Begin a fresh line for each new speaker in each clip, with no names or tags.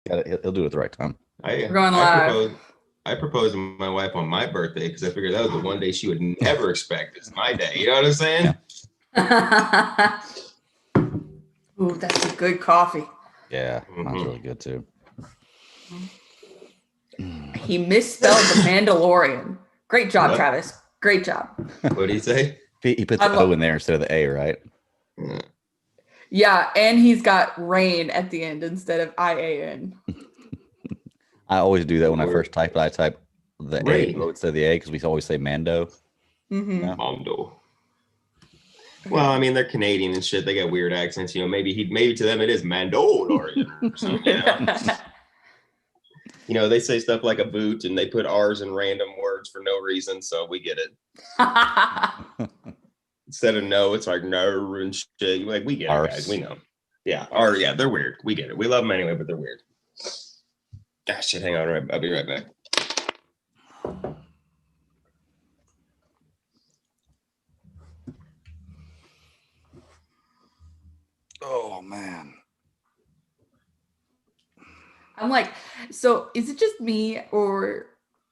He'll do it at the right time.
We're
going live.
I proposed to my wife on my birthday because I figured that was the one day she would never expect. It's my day. You know what I'm saying?
Yeah.
Ooh, that's a good coffee.
Yeah, mine's really good too.
He misspelled the Mandalorain. Great job,
What?
Travis. Great job.
What do you say?
He put the O in there instead of the A, right?
Yeah, and he's got rain at the end instead of IAN.
I always do that when I first type it. I type the
Rain.
A instead of the A because we always say Mando.
Mm-hmm.
Yeah.
Mando. Well, I mean, they're Canadian and shit. They got weird accents. You know, maybe to them it is Mandalorain or something. You know? You know, they say stuff like a boot and they put R's in random words for no reason, so we get it. Instead of no, it's like no and shit. Like, we get it, guys. We know. Yeah. Or yeah, they're weird. We get it. We love them anyway, but they're weird. Ah, shit, hang on. I'll be right back.
Oh man.
I'm like, so is it just me, or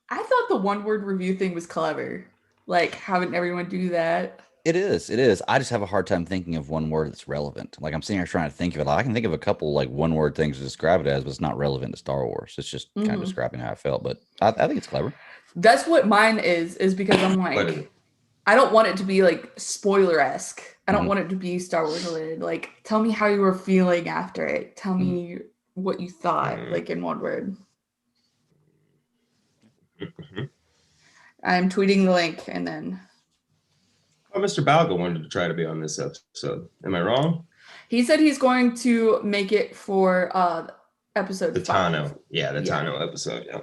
I thought the one word review thing was clever? Like having everyone do that.
It is. I just have a hard time thinking of one word that's relevant. Like I'm sitting here trying to think of it. I can think of a couple like one word things to describe it as, but it's not relevant to Star Wars. It's just kind of describing how I felt. But I think it's clever.
That's what mine is because I'm like, I don't want it to be like spoiler-esque. I don't want it to be Star Wars related. Like, tell me how you were feeling after it. Tell me what you thought, like in one word. I'm tweeting the link and then.
Oh, Mr. Balga wanted to try to be on this episode. Am I wrong?
He said he's going to make it for episode
the
5.
Tano. Yeah, the Tano episode. Yeah.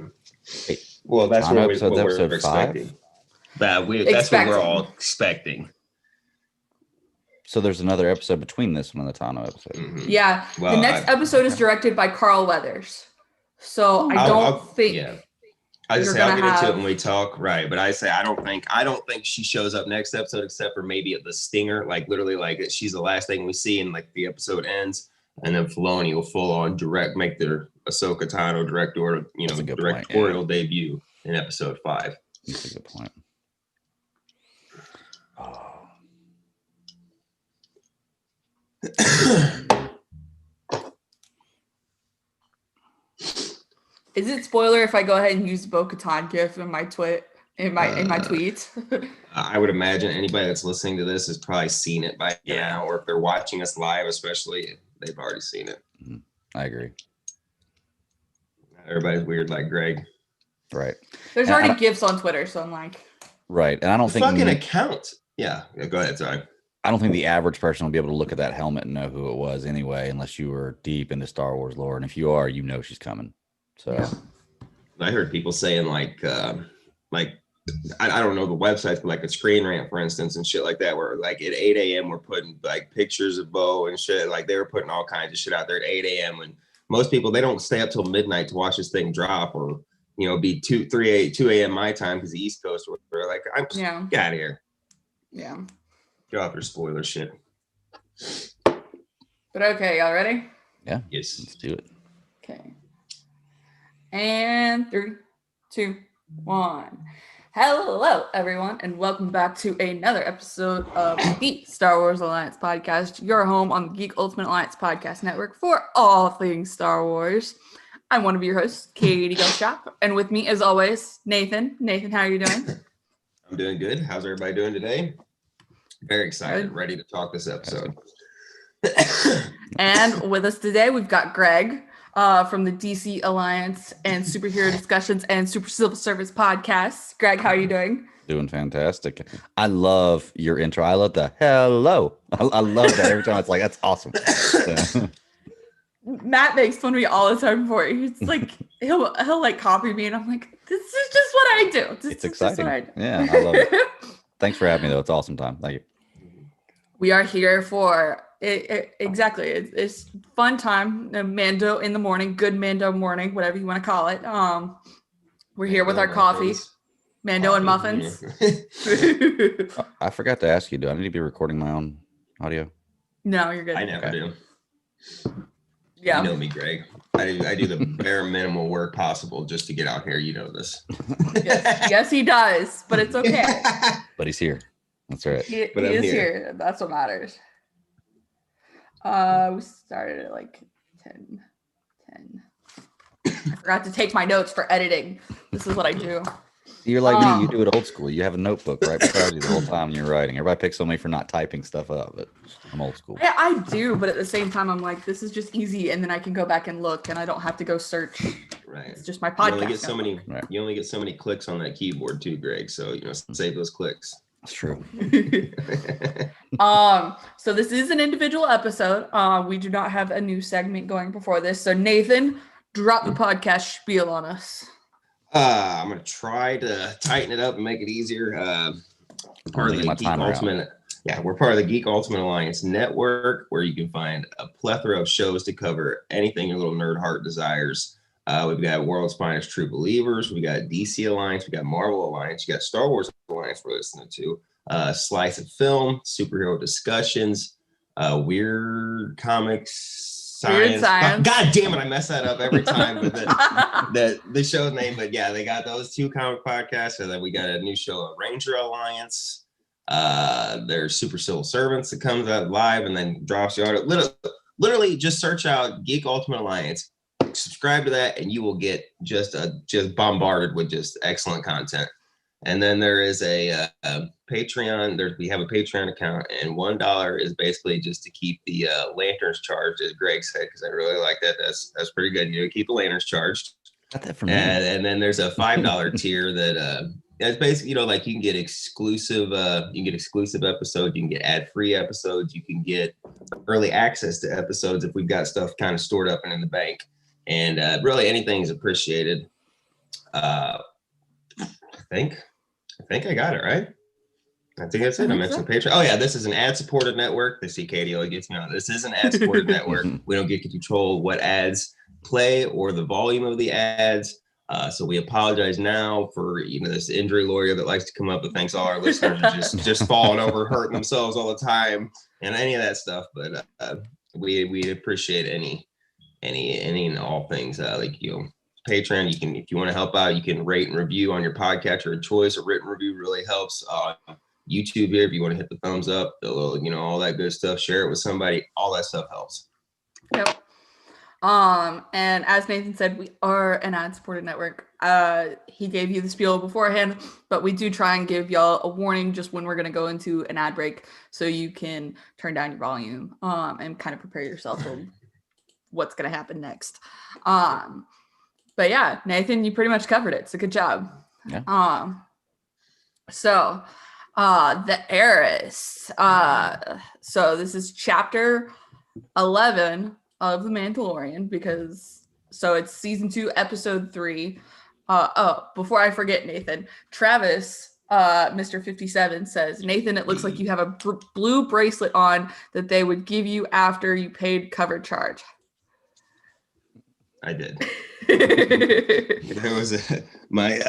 Well, that's
Tano
what we're expecting.
5?
That's what we're all expecting.
So there's another episode between this one and the Tano episode.
Yeah. Well, the next episode is directed by Carl Weathers. So I don't think.
Yeah. I just say I'll get into it when we talk, right? But I say I don't think she shows up next episode except for maybe at the stinger, like literally, like she's the last thing we see, and like the episode ends, and then Filoni will full on make their Ahsoka Tano directorial debut in episode 5.
That's a good point. Oh.
Is it spoiler if I go ahead and use the Bo-Katan gif in my tweet? In my tweet?
I would imagine anybody that's listening to this has probably seen it by now, or if they're watching us live, especially, they've already seen it.
I agree.
Everybody's weird like Greg.
Right.
There's already gifs on Twitter, so I'm like.
Right, and I don't think
fucking account. Yeah, go ahead. Sorry.
I don't think the average person will be able to look at that helmet and know who it was anyway, unless you were deep into Star Wars lore. And if you are, you know she's coming. So
I heard people saying like I don't know the websites, but like a Screen Rant, for instance, and shit like that, where like at 8 a.m. we're putting like pictures of Bo and shit. Like they were putting all kinds of shit out there at 8 a.m. when most people, they don't stay up till midnight to watch this thing drop, or be 2 a.m. my time because the East Coast, or whatever. Like get out of here.
Yeah.
Get off your spoiler shit.
But okay, y'all ready?
Yeah.
Yes.
Let's do it.
Okay. And 3, 2, 1. Hello, everyone, and welcome back to another episode of the Star Wars Alliance podcast, your home on the Geek Ultimate Alliance podcast network for all things Star Wars. I'm one of your hosts, Katie Gilshop, and with me, as always, Nathan. Nathan, how are you doing?
I'm doing good. How's everybody doing today? Very excited, ready to talk this episode.
And with us today, we've got Greg from the DC Alliance and Superhero Discussions and Super Civil Service podcasts. Greg, how are you doing?
Doing fantastic. I love your intro. I love the hello. I love that every time. It's like, that's awesome. Yeah.
Matt makes fun of me all the time for it. He's like, he'll like copy me, and I'm like, this is just what I do.
It's exciting. Yeah, I love it. Thanks for having me, though. It's awesome time. Thank you.
We are here for exactly. It's fun time. Mando in the morning, good Mando morning, whatever you want to call it. We're here with our coffee, Mando and muffins.
I forgot to ask you, do I need to be recording my own audio?
No, you're good.
I never do.
Yeah.
You know me, Greg. I do the bare minimal work possible just to get out here. You know this.
Yes, he does, but it's okay.
But he's here. That's right.
He
But I'm
is
here.
here. That's what matters. We started at like 10. I forgot to take my notes for editing. This is what I do.
You're like me. You do it old school. You have a notebook right beside you the whole time you're writing. Everybody picks on me for not typing stuff up, but I'm old school.
I do, but at the same time, I'm like, this is just easy, and then I can go back and look, and I don't have to go search.
Right.
It's just my podcast.
You only get so many clicks on that keyboard too, Greg. So save those clicks.
That's true.
So this is an individual episode. We do not have a new segment going before this. So Nathan, drop the podcast spiel on us.
I'm gonna try to tighten it up and make it easier. Part of the Geek Ultimate. Yeah, we're part of the Geek Ultimate Alliance Network, where you can find a plethora of shows to cover anything your little nerd heart desires. We've got World's Finest True Believers. We got DC Alliance. We got Marvel Alliance. You got Star Wars Alliance we're listening to. Slice of Film, superhero discussions, weird comics, science.
Weird science.
God damn it, I mess that up every time with the show's name. But yeah, they got those 2 comic podcasts, and then we got a new show, Ranger Alliance. There's Super Civil Servants that comes out live and then drops you out. Literally, just search out Geek Ultimate Alliance. Subscribe to that, and you will get just bombarded with just excellent content. And then there is a Patreon. We have a Patreon account, and $1 is basically just to keep the lanterns charged, as Greg said, because I really like that. That's pretty good. Keep the lanterns charged.
Got that from me.
And then there's a $5 tier that it's basically like you can get exclusive. You can get exclusive episodes. You can get ad-free episodes. You can get early access to episodes if we've got stuff kind of stored up and in the bank. And really, anything is appreciated. I think I got it right. I think that's it. I mentioned Patreon. Oh yeah, this is an ad-supported network. The CKDO gets me on. This is an ad-supported network. We don't get to control what ads play or the volume of the ads. So we apologize now for this injury lawyer that likes to come up and thanks all our listeners are just falling over, hurting themselves all the time, and any of that stuff. But we appreciate any and all things Patreon. You can, if you want to help out, you can rate and review on your podcatcher of choice. A written review really helps. YouTube here, if you want to hit the thumbs up, the little, all that good stuff, share it with somebody. All that stuff helps.
Yep. And as Nathan said, we are an ad-supported network. He gave you the spiel beforehand, but we do try and give y'all a warning just when we're going to go into an ad break, so you can turn down your volume and kind of prepare yourself for what's going to happen next. But yeah, Nathan, you pretty much covered it. So good job.
Yeah.
So the Heiress. So this is chapter 11 of The Mandalorian, so it's season 2, episode 3. Before I forget, Nathan, Travis, Mr. 57 says, Nathan, it looks like you have a blue bracelet on that they would give you after you paid cover charge.
I did. There was my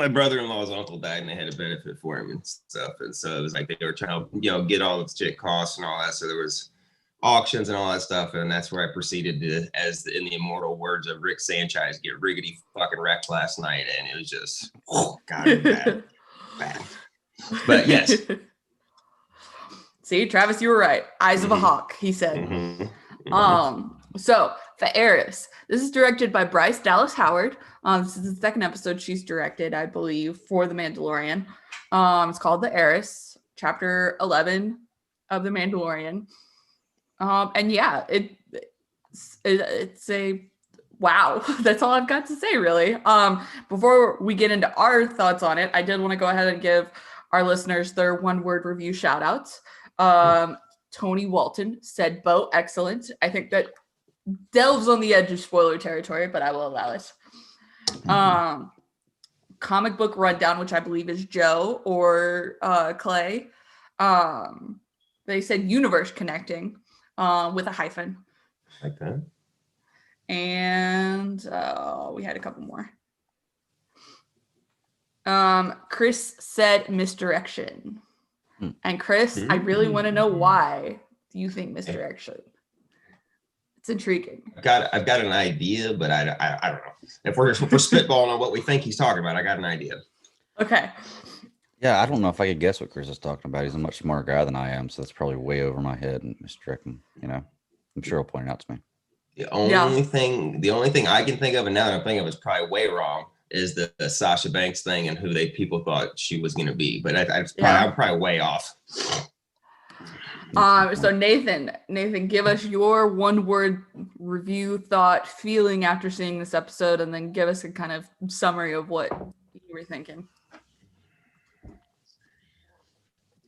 brother-in-law's uncle died, and they had a benefit for him and stuff, and so it was like they were trying to get all its shit costs and all that. So there was auctions and all that stuff, and that's where I proceeded to, as in the immortal words of Rick Sanchez, get riggedy fucking wrecked last night, and it was just bad. But yes.
See, Travis, you were right. Eyes of a hawk, he said. So the Heiress. This is directed by Bryce Dallas Howard. This is the second episode she's directed, I believe, for The Mandalorian. It's called The Heiress, chapter 11 of The Mandalorian. And yeah, it's a wow. That's all I've got to say, really. Before we get into our thoughts on it, I did want to go ahead and give our listeners their one-word review shout-outs. Tony Walton said, Bo, excellent. I think that delves on the edge of spoiler territory, but I will allow it. Comic book rundown, which I believe is Joe or Clay. They said universe connecting with a hyphen.
Like that.
And we had a couple more. Chris said misdirection. And Chris, I really want to know why do you think misdirection? It's It's intriguing.
I've got an idea, but I don't know. If we're spitballing on what we think he's talking about, I got an idea.
Okay.
Yeah, I don't know if I could guess what Chris is talking about. He's a much smarter guy than I am, so that's probably way over my head and misdirecting. I'm sure he'll point it out to me.
The only thing I can think of, and now that I'm thinking of it, is probably way wrong, is the Sasha Banks thing and who people thought she was going to be. But I'm probably way off.
So Nathan, give us your one-word review, thought, feeling after seeing this episode, and then give us a kind of summary of what you were thinking.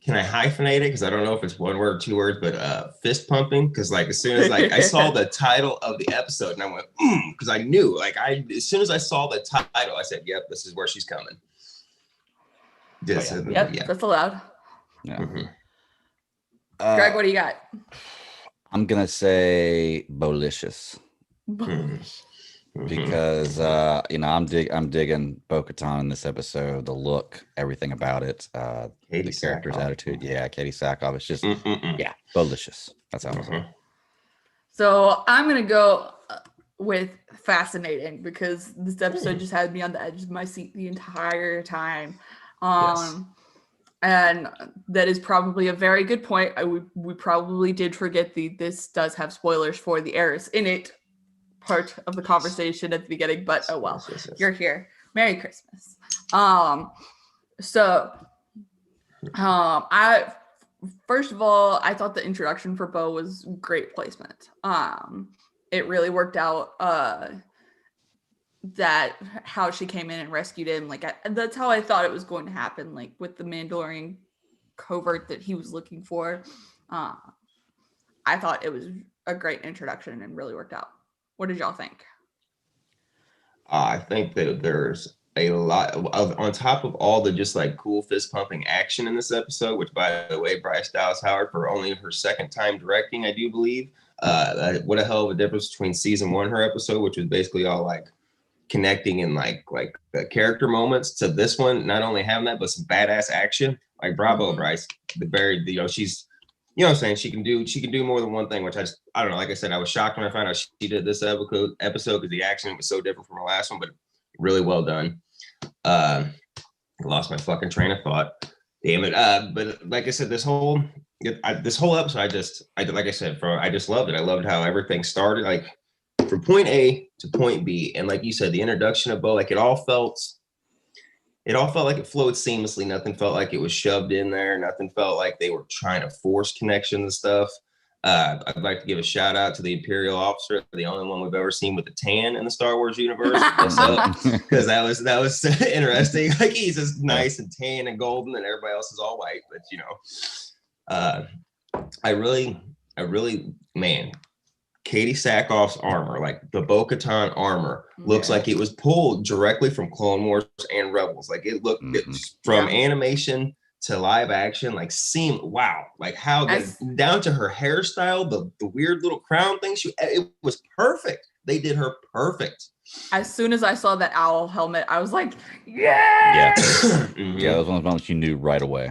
Can I hyphenate it? Because I don't know if it's one word, 2 words, but fist pumping. Because as soon as I saw the title of the episode, and I went, because I knew, as soon as I saw the title, I said, "Yep, this is where she's coming."
That's allowed.
Yeah.
Mm-hmm.
Greg, what do you got?
I'm gonna say Bolicious. Because I'm digging Bo-Katan in this episode, the look, everything about it, the character's attitude. Yeah, Katie Sackhoff. It's just Bolicious. That's how I say.
So I'm gonna go with fascinating, because this episode just had me on the edge of my seat the entire time. And that is probably a very good point. We probably did forget this does have spoilers for the Heiress in it part of the conversation at the beginning, but oh well. Yes. You're here. Merry Christmas. I first of all, I thought the introduction for Bo was great placement. It really worked out that how she came in and rescued him, that's how I thought it was going to happen, with the Mandalorain covert that he was looking for. I thought it was a great introduction and really worked out. What did y'all think?
I think that there's a lot on top of all the just cool fist pumping action in this episode, which by the way, Bryce Dallas Howard, for only her second time directing, I do believe. What a hell of a difference between season 1, her episode, which was basically all connecting in the character moments, to this one, not only having that, but some badass action. Bravo, Bryce. She's, you know what I'm saying, she can do more than one thing, which I don't know. Like I said, I was shocked when I found out she did this episode because the action was so different from her last one, but really well done. I lost my fucking train of thought. Damn it. But like I said, this whole episode, I just loved it. I loved how everything started, from point A to point B. And like you said, the introduction of Bo, it all felt like it flowed seamlessly. Nothing felt like it was shoved in there. Nothing felt like they were trying to force connection and stuff. I'd like to give a shout out to the Imperial officer, the only one we've ever seen with a tan in the Star Wars universe. Because that was interesting. He's just nice and tan and golden, and everybody else is all white. But I really, man, Katie Sackhoff's armor, the Bo-Katan armor, looks like it was pulled directly from Clone Wars and Rebels. It looked from animation to live action, wow, how down to her hairstyle, the weird little crown thing. It was perfect. They did her perfect.
As soon as I saw that owl helmet, I was like, yeah.
Yeah, that was one of the moments you knew right away.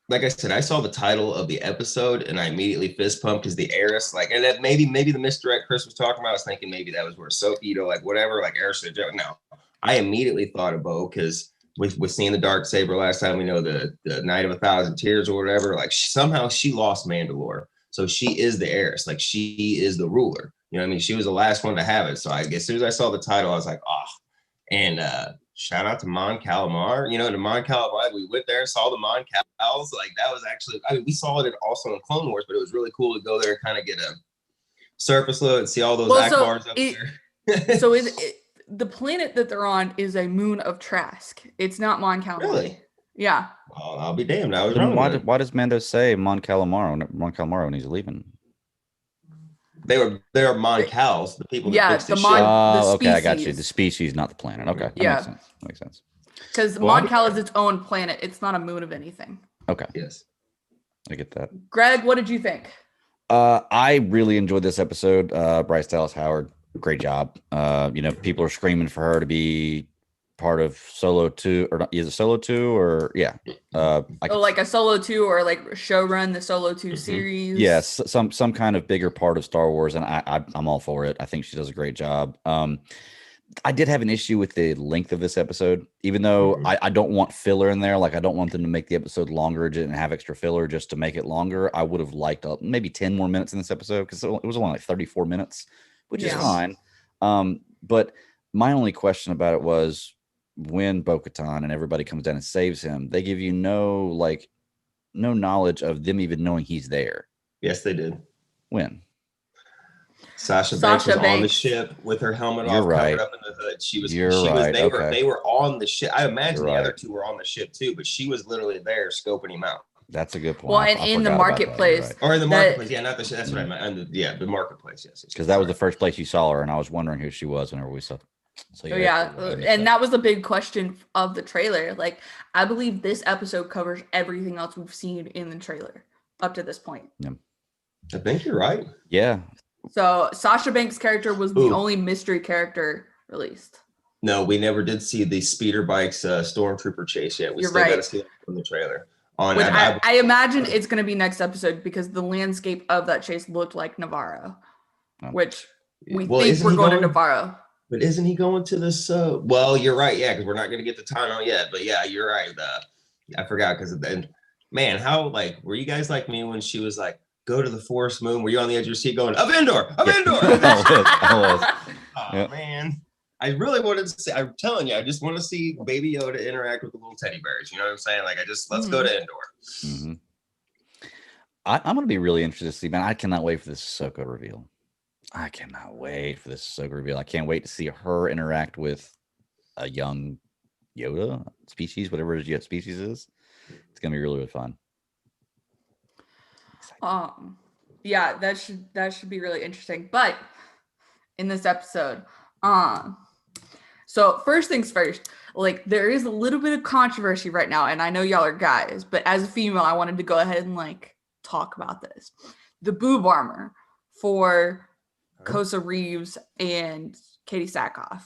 Like I said, I saw the title of the episode and I immediately fist pumped because the Heiress, and that maybe the misdirect Chris was talking about, I was thinking maybe that was where Sophie, whatever, Heiress. No, I immediately thought of Bo because with seeing the Darksaber last time, we know the Night of 1,000 Tears or whatever, somehow she lost Mandalore. So she is the Heiress. She is the ruler. You know what I mean? She was the last one to have it. So I guess as soon as I saw the title, I was like, oh. And shout out to Mon Calamar. The Mon Calamar, we went there and saw the Mon Cals. That was actually, we saw it also in Clone Wars, but it was really cool to go there and kind of get a surface look and see all those Akbars up there.
So the planet that they're on is a moon of Trask. It's not Mon Calamar. Really? Yeah.
Well, I'll be damned. I was wrong.
Why does Mando say Mon Calamar when he's leaving?
They are Mon Cals, the people that fix the ship.
Okay, I got you. The species, not the planet. Okay, that makes sense.
Because Mon Cal is its own planet. It's not a moon of anything.
Okay.
Yes.
I get that.
Greg, what did you think?
I really enjoyed this episode. Bryce Dallas Howard, great job. People are screaming for her to be part of Solo 2, or is it Solo 2 or yeah?
Like a Solo 2 or like showrun the Solo 2 series.
Yes, some kind of bigger part of Star Wars, and I'm all for it. I think she does a great job. I did have an issue with the length of this episode, even though I don't want filler in there. Like, I don't want them to make the episode longer and have extra filler just to make it longer. I would have liked maybe 10 more minutes in this episode, because it was only like 34 minutes, which is fine. But my only question about it was, when Bo-Katan and everybody comes down and saves him, they give you no knowledge of them even knowing he's there.
Yes, they did.
When?
Sasha Banks was on the ship with her helmet off, covered up in the hood. They were on the ship. I imagine the other two were on the ship too, but she was literally there scoping him out.
That's a good point.
Well, and in the marketplace,
or in the marketplace, not the ship. That's what I meant. The marketplace, yes.
Because that was the first place you saw her, and I was wondering who she was whenever we saw. So
and that was the big question of the trailer. Like, I believe this episode covers everything else we've seen in the trailer up to this point.
Yeah.
I think you're right.
Yeah.
So Sasha Banks' character was the only mystery character released.
No, we never did see the speeder bikes stormtrooper chase yet. We still got to see it from the trailer.
I imagine it's going to be next episode, because the landscape of that chase looked like Navarro, which we think we're going to Navarro.
But isn't he going to this? Well, you're right. Yeah, because we're not going to get the time out yet. But yeah, you're right. I forgot, because then, man, how were you guys like me when she was like, go to the forest moon? Were you on the edge of your seat going, of Endor?
I was.
Man. I really wanted to see, I'm telling you, I just want to see Baby Yoda interact with the little teddy bears. You know what I'm saying? Let's go to Endor.
Mm-hmm. I'm going to be really interested to see, man. I cannot wait for this Ahsoka reveal. I cannot wait for this Ahsoka reveal. I can't wait to see her interact with a young Yoda species, whatever his species is. It's going to be really, really fun.
Yeah, that should be really interesting. But in this episode, so first things first, like, there is a little bit of controversy right now, and I know y'all are guys, but as a female, I wanted to go ahead and talk about this. The boob armor for Kosa Reeves and Katie Sackhoff,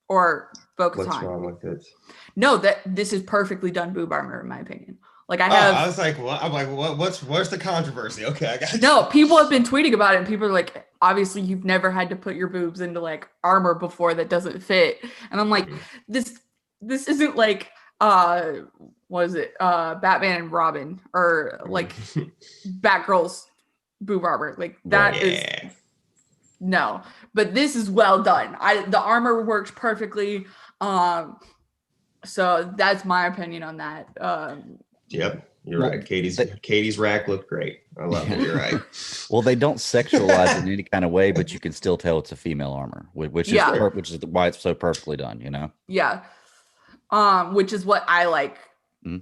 or Bo-Katan.
What's wrong with this?
No, this is perfectly done boob armor, in my opinion.
I was like, what? I'm like, what's the controversy? Okay, I got you.
No, people have been tweeting about it, and people are like, obviously you've never had to put your boobs into armor before that doesn't fit. And I'm like, this isn't what is it? Batman and Robin, or Batgirl's boob armor. Is no, but this is well done. The armor works perfectly. So that's my opinion on that.
Yep, you're right. Katie's rack looked great. I love it. You're right.
Well, they don't sexualize it in any kind of way, but you can still tell it's a female armor, which is why it's so perfectly done. You know. Yeah.
Which is what I like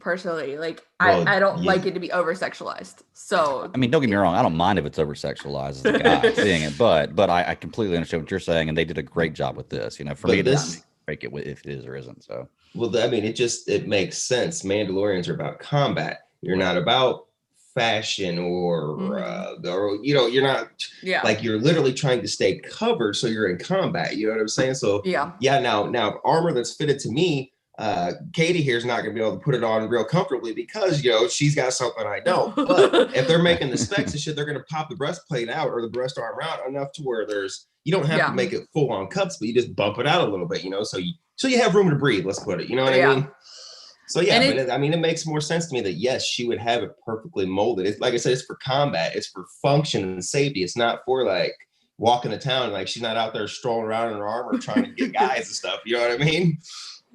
personally. I don't like it to be over sexualized. So
I mean, don't get me wrong. I don't mind if it's over sexualized as a guy seeing it, but I completely understand what you're saying, and they did a great job with this. You know, for me, it doesn't break it if it is or isn't. So.
Well, I mean, it makes sense. Mandalorians are about combat. You're not about fashion or you're not you're literally trying to stay covered, so you're in combat. You know what I'm saying? So now armor that's fitted to me, Katie here is not going to be able to put it on real comfortably, because she's got something I don't. But if they're making the specs and shit, they're going to pop the breastplate out or the breast armor out enough to where you don't have to make it full on cups, but you just bump it out a little bit, so you have room to breathe. Let's put it. You know what I mean? So it makes more sense to me that yes, she would have it perfectly molded. It's like I said, it's for combat, it's for function and safety. It's not for walking the town. She's not out there strolling around in her armor trying to get guys and stuff. You know what I mean?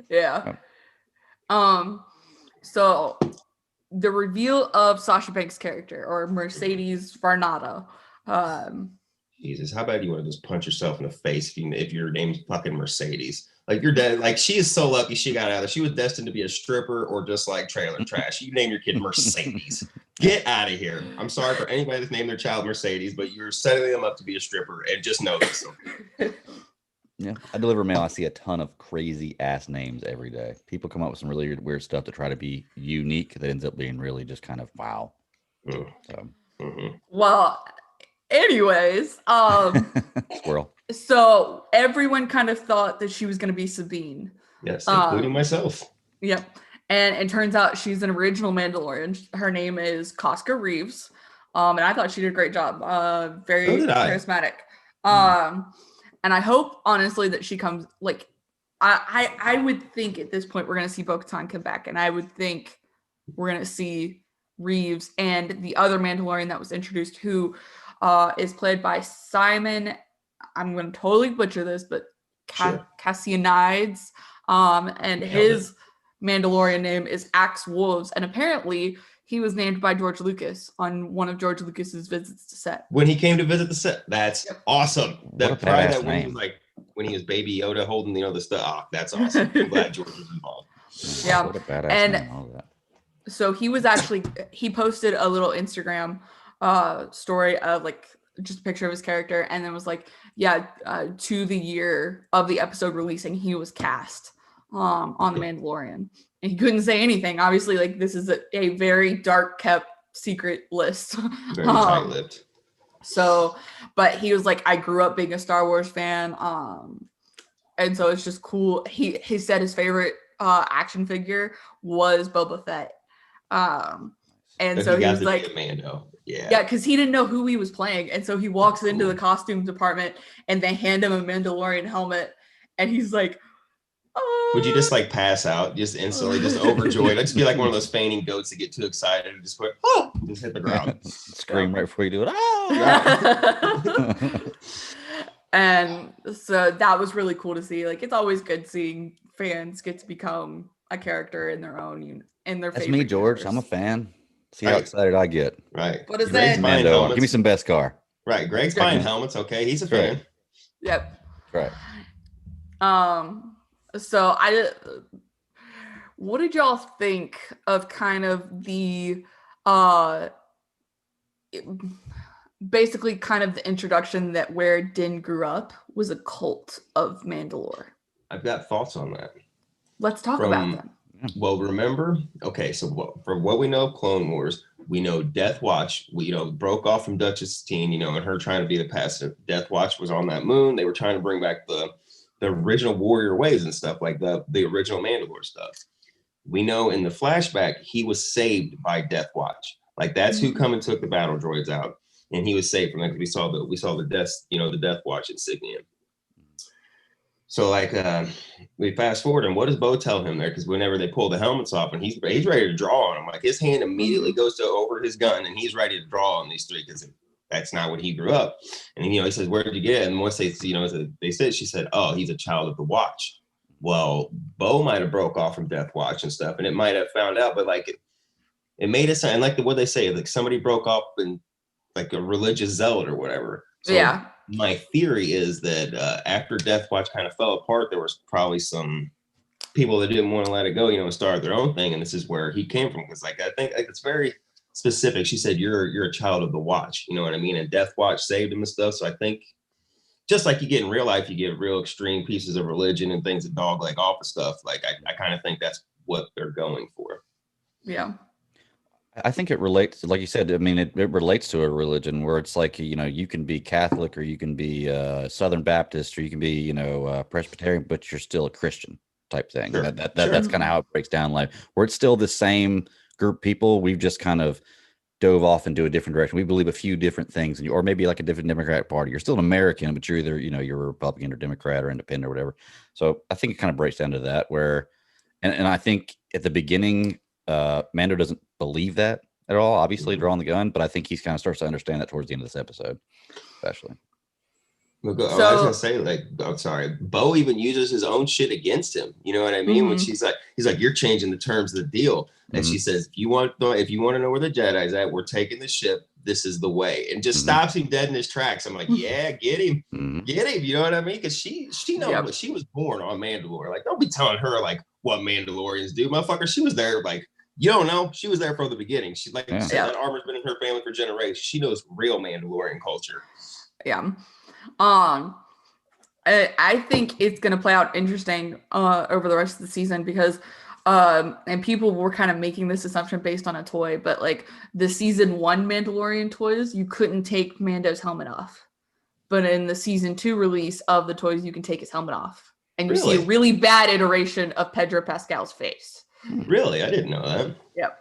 Yeah. So the reveal of Sasha Banks' character, or Mercedes Varnado.
Jesus, how bad do you want to just punch yourself in the face if your name's fucking Mercedes? You're dead. She is so lucky she got out of there. She was destined to be a stripper or just trailer trash. You name your kid Mercedes. Get out of here. I'm sorry for anybody that's named their child Mercedes, but you're setting them up to be a stripper, and just know this.
Yeah, I deliver mail. I see a ton of crazy ass names every day. People come up with some really weird stuff to try to be unique that ends up being really just kind of wow.
Well, anyways,
squirrel.
So everyone kind of thought that she was going to be Sabine.
Yes, including myself.
Yep. And it turns out she's an original Mandalorian. Her name is Casca Reeves. And I thought she did a great job. Very
So did I.
charismatic. And I hope, honestly, that she comes, like, I would think at this point we're going to see Bo-Katan come back. And I would think we're going to see Reeves and the other Mandalorian that was introduced, who is played by Simon, I'm going to totally butcher this, but Cassianides. And his Mandalorian name is Axe Wolves. And apparently he was named by George Lucas on one of George Lucas's visits to set.
When he came to visit the set. That's awesome.
What
When he was Baby Yoda holding, the stuff. Oh, that's awesome. I'm glad George was involved.
Yeah.
What a badass
And
name, all that.
so he posted a little Instagram story of like just a picture of his character, and then was like, to the year of the episode releasing, he was cast on The Mandalorian. And he couldn't say anything. Obviously, like, this is a very dark kept secret list.
Very tight-lipped.
So, but he was like, I grew up being a Star Wars fan. And so it's just cool. He said his favorite action figure was Boba Fett. And so he was like,
Mando.
Yeah, because he didn't know who he was playing. And so he walks into the costume department and they hand him a Mandalorian helmet. And he's like,
would you just like pass out just instantly, just overjoyed? I'd just be like one of those fainting goats that get too excited and just just hit the ground.
Scream right before you do it. Oh!
And so that was really cool to see. Like, it's always good seeing fans get to become a character in their own, in their
That's
favorite
me, George.
universe.
I'm a fan. See how excited I get.
Right.
What is
Greg's
that?
buying
Mando.
helmets.
Give me some best car.
Right. Greg's buying helmets. Okay. He's a fan.
Yep.
Right.
So what did y'all think of kind of the basically kind of the introduction that where Din grew up was a cult of Mandalore?
I've got thoughts on that.
Let's talk about them.
Well, remember, okay, so from what we know of Clone Wars, we know Death Watch, broke off from Duchess Satine, and her trying to be the passive. Death Watch was on that moon. They were trying to bring back the original warrior ways and stuff, like the original Mandalore stuff. We know in the flashback, he was saved by Death Watch. Like, that's who come and took the battle droids out. And he was saved from that. We saw the Death Watch insignia. So like we fast forward, and what does Bo tell him there? Because whenever they pull the helmets off, and he's ready to draw on them, like his hand immediately goes to over his gun, and he's ready to draw on these three because that's not what he grew up. And he says, "Where did you get it?" And once she said, "Oh, he's a child of the Watch." Well, Bo might have broke off from Death Watch and stuff, and it might have found out, but like it made it sound like what they say, like somebody broke off in like a religious zealot or whatever. So, yeah. My theory is that after Death Watch kind of fell apart, there was probably some people that didn't want to let it go, and start their own thing. And this is where he came from. Because I think it's very specific. She said, you're a child of the Watch. You know what I mean? And Death Watch saved him and stuff. So I think just like you get in real life, you get real extreme pieces of religion and things that dog like off of stuff. Like I kind of think that's what they're going for.
Yeah.
I think it relates, like you said, I mean, it relates to a religion where it's like, you can be Catholic or you can be Southern Baptist or you can be, Presbyterian, but you're still a Christian type thing. Sure. That's kind of how it breaks down life, where it's still the same group of people. We've just kind of dove off into a different direction. We believe a few different things, or maybe like a different Democratic Party. You're still an American, but you're either, you're a Republican or Democrat or independent or whatever. So I think it kind of breaks down to that where, and I think at the beginning, Mando doesn't believe that at all, obviously drawing the gun, but I think he's kind of starts to understand that towards the end of this episode, especially.
Look, I was gonna say, like, I'm sorry, Bo even uses his own shit against him. You know what I mean? When he's like, you're changing the terms of the deal, and she says, if you want to know where the Jedi's at, we're taking the ship. This is the way, and just stops him dead in his tracks. I'm like, yeah, get him. You know what I mean? Because she knows, but she was born on Mandalore. Like, don't be telling her like what Mandalorians do, motherfucker. She was there, like. You don't know. She was there from the beginning. She said that armor's been in her family for generations. She knows real Mandalorian culture.
Yeah. I think it's going to play out interesting over the rest of the season because and people were kind of making this assumption based on a toy, but like the season 1 Mandalorian toys, you couldn't take Mando's helmet off. But in the season 2 release of the toys, you can take his helmet off and you see a really bad iteration of Pedro Pascal's face.
Really? I didn't know that.
Yep.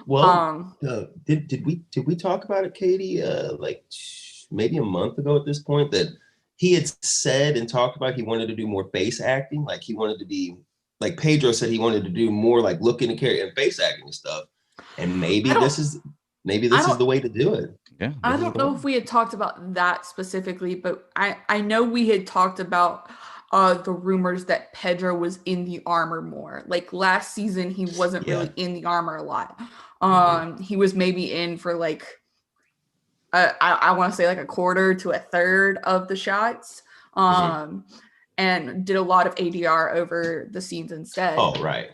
Well, did we talk about it, Katie? Like maybe a month ago at this point, that he had said and talked about he wanted to do more face acting. Like he wanted to be like Pedro said he wanted to do more like look in the character and face acting and stuff. And maybe this is the way to do it.
Yeah.
I don't know if we had talked about that specifically, but I know we had talked about the rumors that Pedro was in the armor more. Like last season, he wasn't really in the armor a lot. He was maybe in for like I want to say like a quarter to a third of the shots, and did a lot of ADR over the scenes instead.
Oh, right.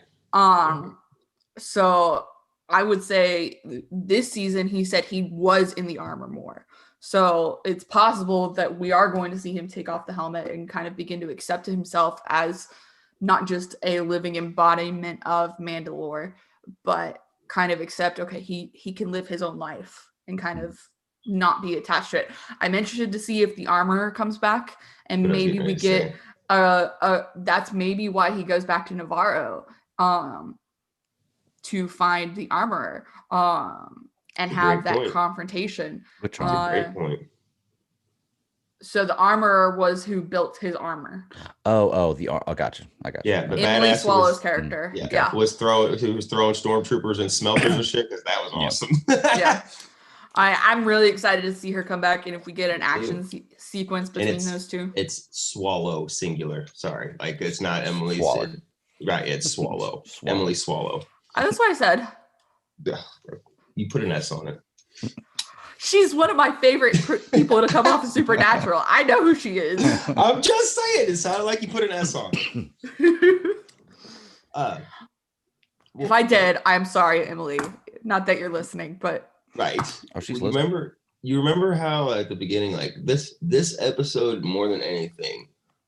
So I would say this season he said he was in the armor more. So it's possible that we are going to see him take off the helmet and kind of begin to accept himself as not just a living embodiment of Mandalore, but kind of accept, okay, he can live his own life and kind of not be attached to it. I'm interested to see if the armor comes back and maybe we get that's maybe why he goes back to Navarro to find the armorer and have that confrontation.
Which
is a great point.
So the armorer was who built his armor.
I got you.
Yeah, the
Emily Swallow's character.
Was throwing stormtroopers and smelters and shit, because that was awesome.
Yeah. I'm really excited to see her come back, and if we get an action sequence between those two.
It's Swallow singular. Sorry, like it's not Emily. Right, it's Swallow. Emily Swallow.
That's what I said.
You put an S on it.
She's one of my favorite people to come off of Supernatural. I know who she is.
I'm just saying. It sounded like you put an S on it.
If I did, I'm sorry, Emily. Not that you're listening, but
right.
Oh, she's
listening. You remember how at the beginning, like this episode more than anything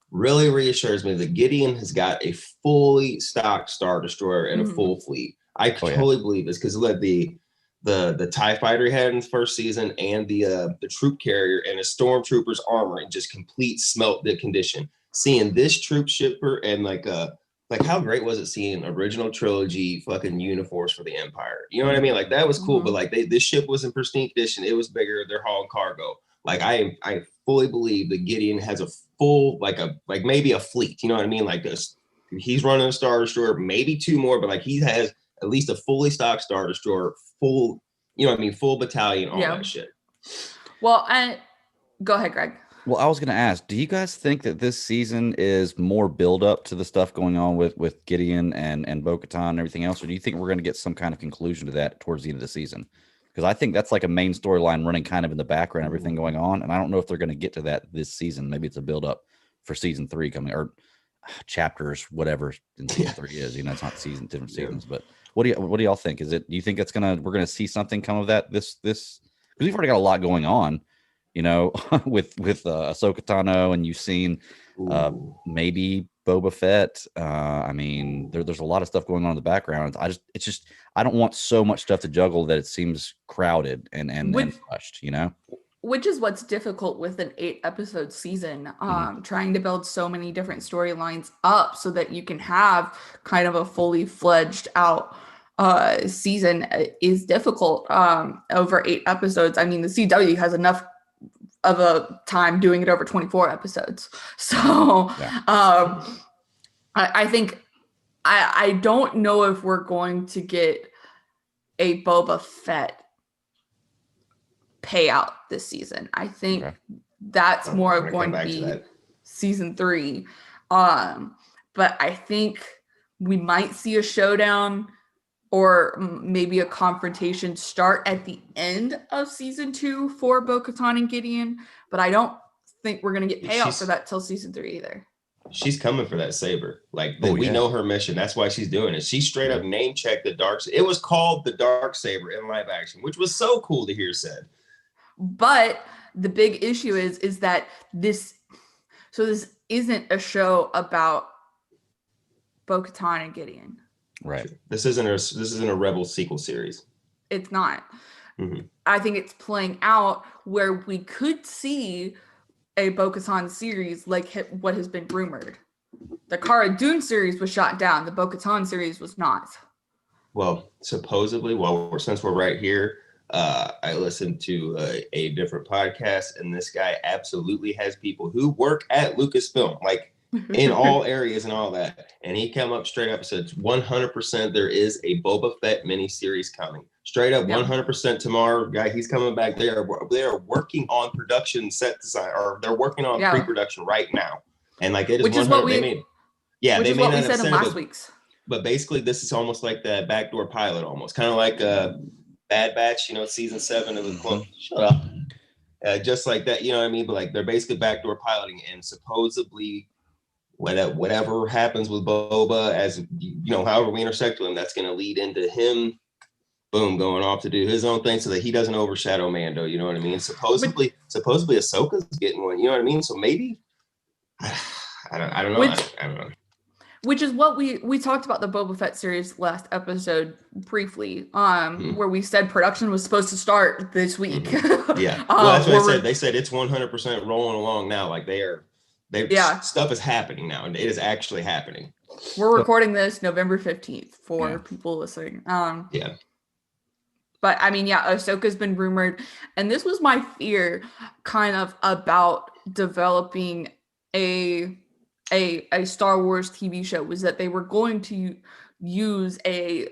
really reassures me that Gideon has got a fully stocked Star Destroyer and a full fleet. I totally believe this because look, the TIE fighter he had in the first season and the troop carrier and a stormtrooper's armor in just complete smelt the condition. Seeing this troop shipper and like how great was it seeing original trilogy fucking uniforms for the Empire? You know what I mean? Like that was cool, but like this ship was in pristine condition. It was bigger. They're hauling cargo. Like I fully believe that Gideon has a full like maybe a fleet. You know what I mean? Like this, he's running a Star Destroyer, maybe two more, but like he has at least a fully stocked Star Destroyer, full, you know what I mean, full battalion, all that shit.
Well, go ahead, Greg.
Well, I was going to ask, do you guys think that this season is more build up to the stuff going on with Gideon and Bo-Katan and everything else, or do you think we're going to get some kind of conclusion to that towards the end of the season? Because I think that's like a main storyline running kind of in the background, everything going on, and I don't know if they're going to get to that this season. Maybe it's a build up for season 3 coming, or chapters, whatever in season 3 is. You know, it's not different seasons, but what do y'all think? Do you think we're gonna see something come of that this because we've already got a lot going on, you know, with Ahsoka Tano, and you've seen maybe Boba Fett. I mean, there's a lot of stuff going on in the background. I don't want so much stuff to juggle that it seems crowded and rushed, you know.
Which is what's difficult with an 8-episode season, trying to build so many different storylines up so that you can have kind of a fully fledged out season is difficult over 8 episodes. I mean, the CW has enough of a time doing it over 24 episodes. So I think I don't know if we're going to get a Boba Fett payout this season. I think that's more going to be season 3. But I think we might see a showdown or maybe a confrontation start at the end of season 2 for Bo-Katan and Gideon. But I don't think we're going to get payout for that till season 3 either.
She's coming for that saber. Like we know her mission. That's why she's doing it. She straight up name checked the dark. It was called the Dark Saber in live action, which was so cool to hear said.
But the big issue is that this isn't a show about Bo-Katan and Gideon.
Right.
This isn't a Rebel sequel series.
It's not. I think it's playing out where we could see a Bo-Katan series like what has been rumored. The Cara Dune series was shot down. The Bo-Katan series was not.
Well, supposedly, since we're right here, I listened to a different podcast, and this guy absolutely has people who work at Lucasfilm, like in all areas and all that. And he came up straight up and said, 100% there is a Boba Fett miniseries coming. Straight up, 100% tomorrow, guy. He's coming back. They are working on production set design, or they're working on pre-production right now. And like it is,
which is what we said in last week's.
But basically, this is almost like the backdoor pilot, almost kind of like Bad Batch, season 7 of the Clone. Shut up. Just like that, you know what I mean? But like they're basically backdoor piloting, and supposedly, whatever happens with Boba, as however we intersect with him, that's going to lead into him, boom, going off to do his own thing, so that he doesn't overshadow Mando. You know what I mean? Supposedly Ahsoka's getting one. You know what I mean? So maybe I don't know. I don't know.
Which is what we talked about the Boba Fett series last episode briefly, where we said production was supposed to start this week.
Yeah, well, that's what I said. They said it's 100% rolling along now. Like stuff is happening now, and it is actually happening.
We're recording this November 15th for people listening.
Yeah.
But I mean, Ahsoka's been rumored, and this was my fear, kind of about developing a Star Wars TV show, was that they were going to use a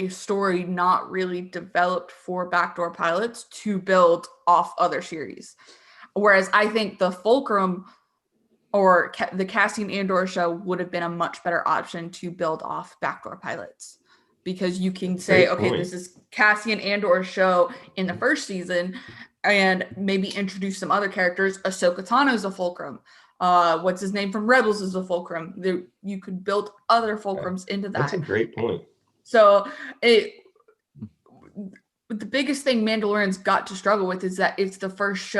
story not really developed for backdoor pilots to build off other series. Whereas I think the Fulcrum or the Cassian Andor show would have been a much better option to build off backdoor pilots, because you can say, okay, this is Cassian Andor show in the first season, and maybe introduce some other characters. Ahsoka Tano's a Fulcrum. What's his name from Rebels is a Fulcrum. You could build other Fulcrums into that.
That's a great point.
So the biggest thing Mandalorian's got to struggle with is that it's the first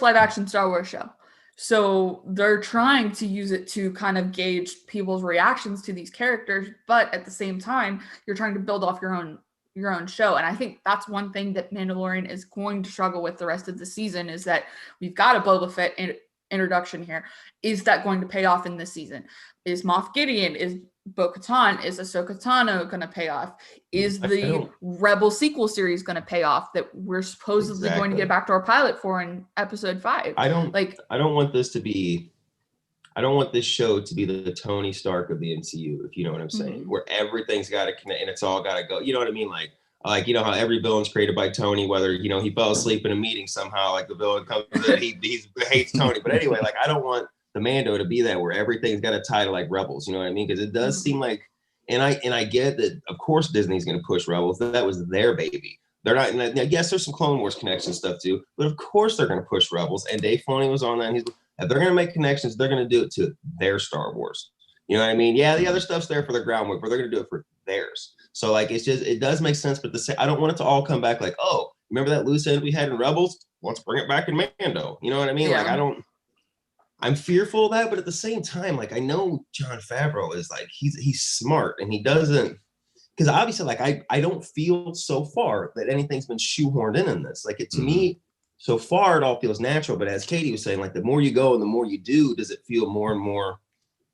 live action Star Wars show. So they're trying to use it to kind of gauge people's reactions to these characters, but at the same time, you're trying to build off your own show. And I think that's one thing that Mandalorian is going to struggle with the rest of the season, is that we've got a Boba Fett introduction here. Is that going to pay off in this season? Is Moff Gideon, is Bo-Katan, is Ahsoka Tano going to pay off? Is the Rebel sequel series going to pay off that we're supposedly going to get a backdoor pilot for in episode 5?
I don't want this show to be the Tony Stark of the MCU, if you know what I'm saying, where everything's got to connect and it's all got to go. You know what I mean? Like how every villain's created by Tony, whether he fell asleep in a meeting somehow, like the villain comes in, he hates Tony. But anyway, like I don't want the Mando to be that where everything's got to tie to like Rebels. You know what I mean? Because it does seem like, and I get that. Of course, Disney's going to push Rebels. That was their baby. They're not. And yes, there's some Clone Wars connection stuff too, but of course they're going to push Rebels. And Dave Filoni was on that. And if they're going to make connections, they're going to do it to their Star Wars. You know what I mean? Yeah, the other stuff's there for the groundwork, but they're going to do it for theirs. So like, it does make sense, but I don't want it to all come back like, oh, remember that loose end we had in Rebels? Let's bring it back in Mando. You know what I mean?
Yeah.
Like, I'm fearful of that, but at the same time, like I know Jon Favreau is like, he's smart, and he doesn't, because obviously like I don't feel so far that anything's been shoehorned in this. Like to me, so far it all feels natural. But as Katie was saying, like the more you go and the more you do, does it feel more and more,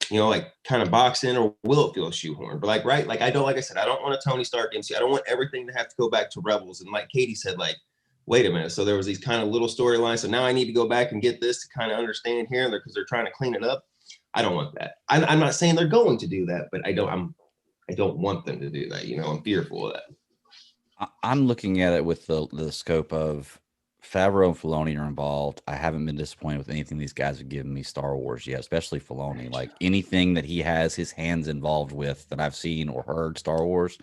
like kind of boxed in, or will it feel shoehorned? But like, right, like I said, I don't want a Tony Stark MC. I don't want everything to have to go back to Rebels. And like Katie said, like, wait a minute. So there was these kind of little storylines. So now I need to go back and get this to kind of understand here, because they're trying to clean it up. I don't want that. I'm not saying they're going to do that, but I don't want them to do that. I'm fearful of that.
I'm looking at it with the scope of Favreau and Filoni are involved. I haven't been disappointed with anything these guys have given me Star Wars yet, especially Filoni. Like anything that he has his hands involved with that I've seen or heard Star Wars,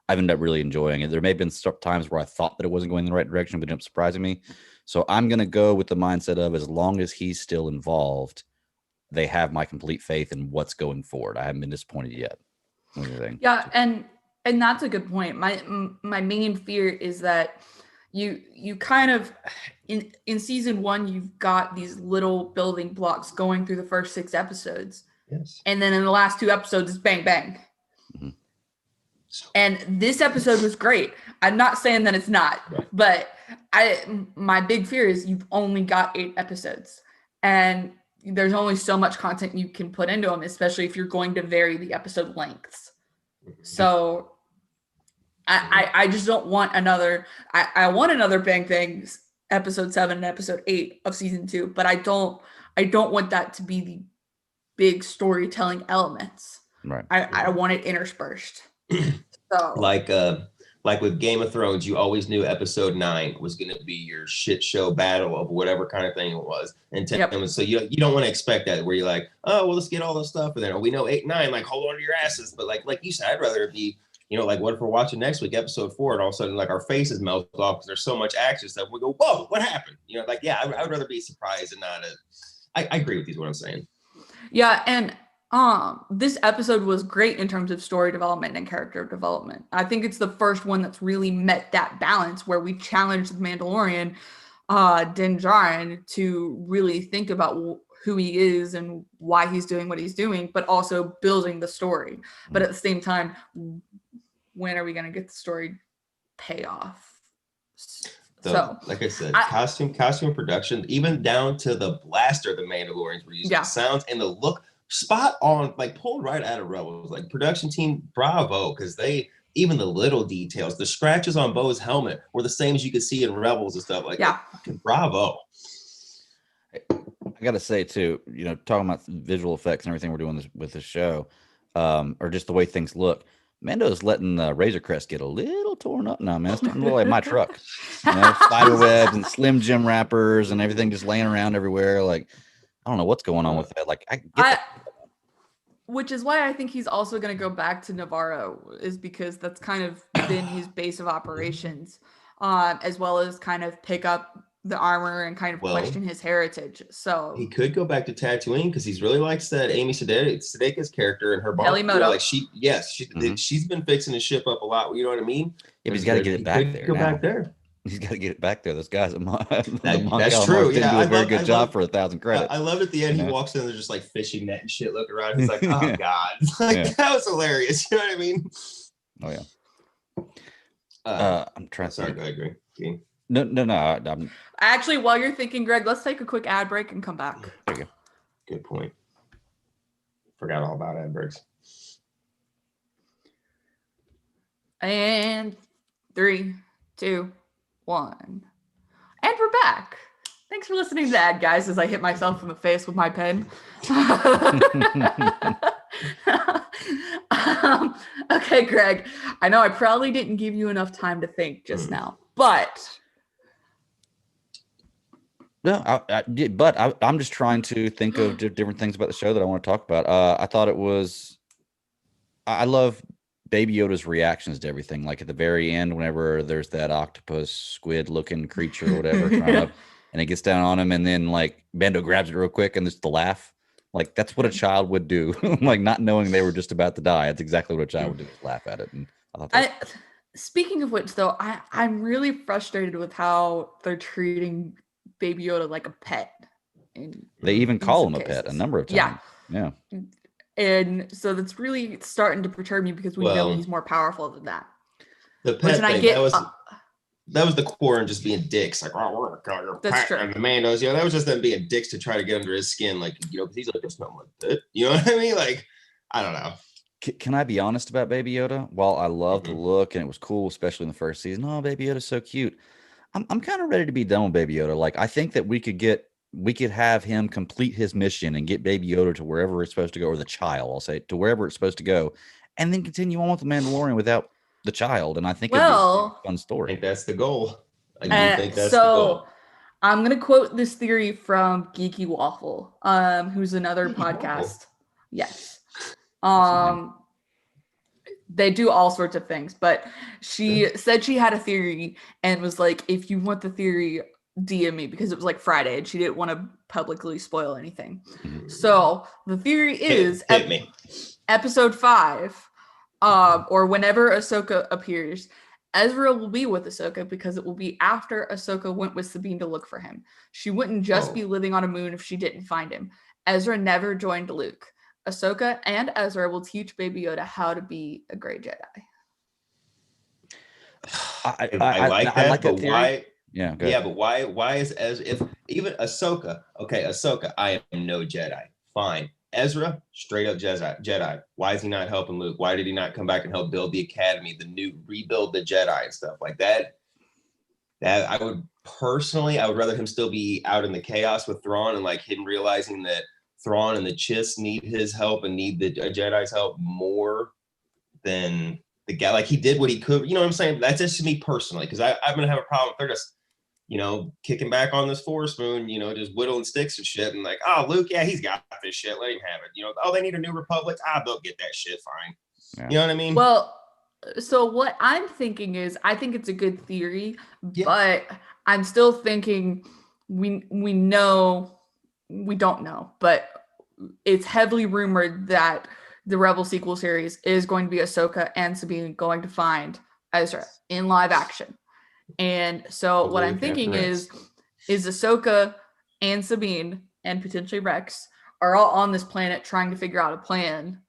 I've ended up really enjoying it. There may have been times where I thought that it wasn't going in the right direction, but it ended up surprising me. So I'm going to go with the mindset of, as long as he's still involved, they have my complete faith in what's going forward. I haven't been disappointed yet. What do you think?
Yeah, and that's a good point. My main fear is that you kind of in season 1, you've got these little building blocks going through the first 6 episodes.
Yes.
And then in the last 2 episodes, it's bang bang.
Mm-hmm.
And this episode was great. I'm not saying that it's not, but my big fear is you've only got 8 episodes. And there's only so much content you can put into them, especially if you're going to vary the episode lengths. So I just don't want another. I want another Bang Things episode 7 and episode 8 of season 2, but I don't want that to be the big storytelling elements.
Right.
I want it interspersed. So
like with Game of Thrones, you always knew episode 9 was going to be your shit show battle of whatever kind of thing it was. And so you don't want to expect that where you're like, oh, well, let's get all this stuff. And then we know 8 and 9, like, hold on to your asses. But like you said, I'd rather it be, like what if we're watching next week, episode 4, and all of a sudden like our faces melt off because there's so much action stuff. We go, whoa, what happened? I would rather be surprised and not I agree with you is what I'm saying.
Yeah. And this episode was great in terms of story development and character development. I think it's the first one that's really met that balance where we challenged the Mandalorian, Din Djarin, to really think about who he is and why he's doing what he's doing, but also building the story. But at the same time, when are we going to get the story payoff? So,
like I said, costume production, even down to the blaster the Mandalorians were using, the sounds and the look, spot on, like pulled right out of Rebels. Like production team, bravo, because even the little details, the scratches on Bo's helmet were the same as you could see in Rebels and stuff. Like, bravo.
I gotta say too, talking about visual effects and everything we're doing with this show, or just the way things look. Mando's letting the Razor Crest get a little torn up now, man. It's starting to look like my truck. Spider webs and Slim Jim wrappers and everything just laying around everywhere. Like, I don't know what's going on with that. Like, I get that.
Which is why I think he's also going to go back to Navarro, is because that's kind of been his base of operations, as well as kind of pick up the armor and kind of question his heritage. So
he could go back to Tatooine because he's really likes that Amy Sedaki's character and her boss.
Like
she's been fixing his ship up a lot. You know what I mean?
Yeah, but he's got to get it back there.
Go back there.
He's got to get it back there. Those guys at
that's true.
Didn't do a very good job for 1,000 credits.
I loved at the end. He walks in, they're just like fishing net and shit looking around. He's like, oh God. That was hilarious. You know what I mean?
Oh yeah. I'm trying to.
Sorry, go ahead, Greg.
No. I'm
actually, while you're thinking, Greg, let's take a quick ad break and come back.
There you go.
Good point. Forgot all about ad breaks.
And 3, 2, 1. And we're back. Thanks for listening to the ad, guys, as I hit myself in the face with my pen. Okay, Greg, I know I probably didn't give you enough time to think just now, but...
No, I did, but I'm just trying to think of different things about the show that I want to talk about. I thought it was... I love Baby Yoda's reactions to everything. Like at the very end, whenever there's that octopus squid looking creature or whatever trying up, and it gets down on him, and then like Bando grabs it real quick and just the laugh. Like that's what a child would do. Like not knowing they were just about to die. That's exactly what a child would do, just laugh at it. And
speaking of which, though, I'm really frustrated with how they're treating Baby Yoda like a pet.
They even call him a pet a number of times. Yeah.
And so that's really starting to perturb me because we know he's more powerful than that.
The pet thing, that was the core and just being dicks. Like, oh, we're gonna call your pet. True. And the Mandos, that was just them being dicks to try to get under his skin. Like, because he's like, there's nothing like that. You know what I mean? Like, I don't know.
Can I be honest about Baby Yoda? While I love the look and it was cool, especially in the first season. Oh, Baby Yoda's so cute. I'm kind of ready to be done with Baby Yoda. Like, I think that we could have him complete his mission and get Baby Yoda to wherever it's supposed to go, or the child, I'll say, to wherever it's supposed to go, and then continue on with the Mandalorian without the child. And I think it'd be a fun story.
I think that's the goal. I do think that's the goal.
I'm gonna quote this theory from Geeky Waffle, who's another podcast. Yes. They do all sorts of things, but she said she had a theory and was like, if you want the theory, DM me, because it was like Friday and she didn't want to publicly spoil anything. So the theory is
hit me.
Episode 5, or whenever Ahsoka appears, Ezra will be with Ahsoka because it will be after Ahsoka went with Sabine to look for him. She wouldn't just be living on a moon if she didn't find him. Ezra never joined Luke. Ahsoka and Ezra will teach Baby Yoda how to be a Grey Jedi.
I like that, but
Yeah, good.
Yeah, but why is Ezra, if even Ahsoka, okay, Ahsoka, I am no Jedi. Fine. Ezra, straight up Jedi. Why is he not helping Luke? Why did he not come back and help build the academy, rebuild the Jedi and stuff like that? That I would rather him still be out in the chaos with Thrawn and like him realizing that Thrawn and the Chiss need his help and need the Jedi's help more than the guy. Like he did what he could. You know what I'm saying? That's just me personally, because I'm gonna have a problem if they're just kicking back on this Force moon, just whittling sticks and shit, and like, oh, Luke, yeah, he's got this shit. Let him have it. Oh, they need a new Republic. They'll get that shit fine. Yeah. You know what I mean?
Well, so what I'm thinking is, I think it's a good theory, but I'm still thinking we don't know, but it's heavily rumored that the Rebel sequel series is going to be Ahsoka and Sabine going to find Ezra in live action. And so what I'm thinking is Ahsoka and Sabine and potentially Rex are all on this planet trying to figure out a plan,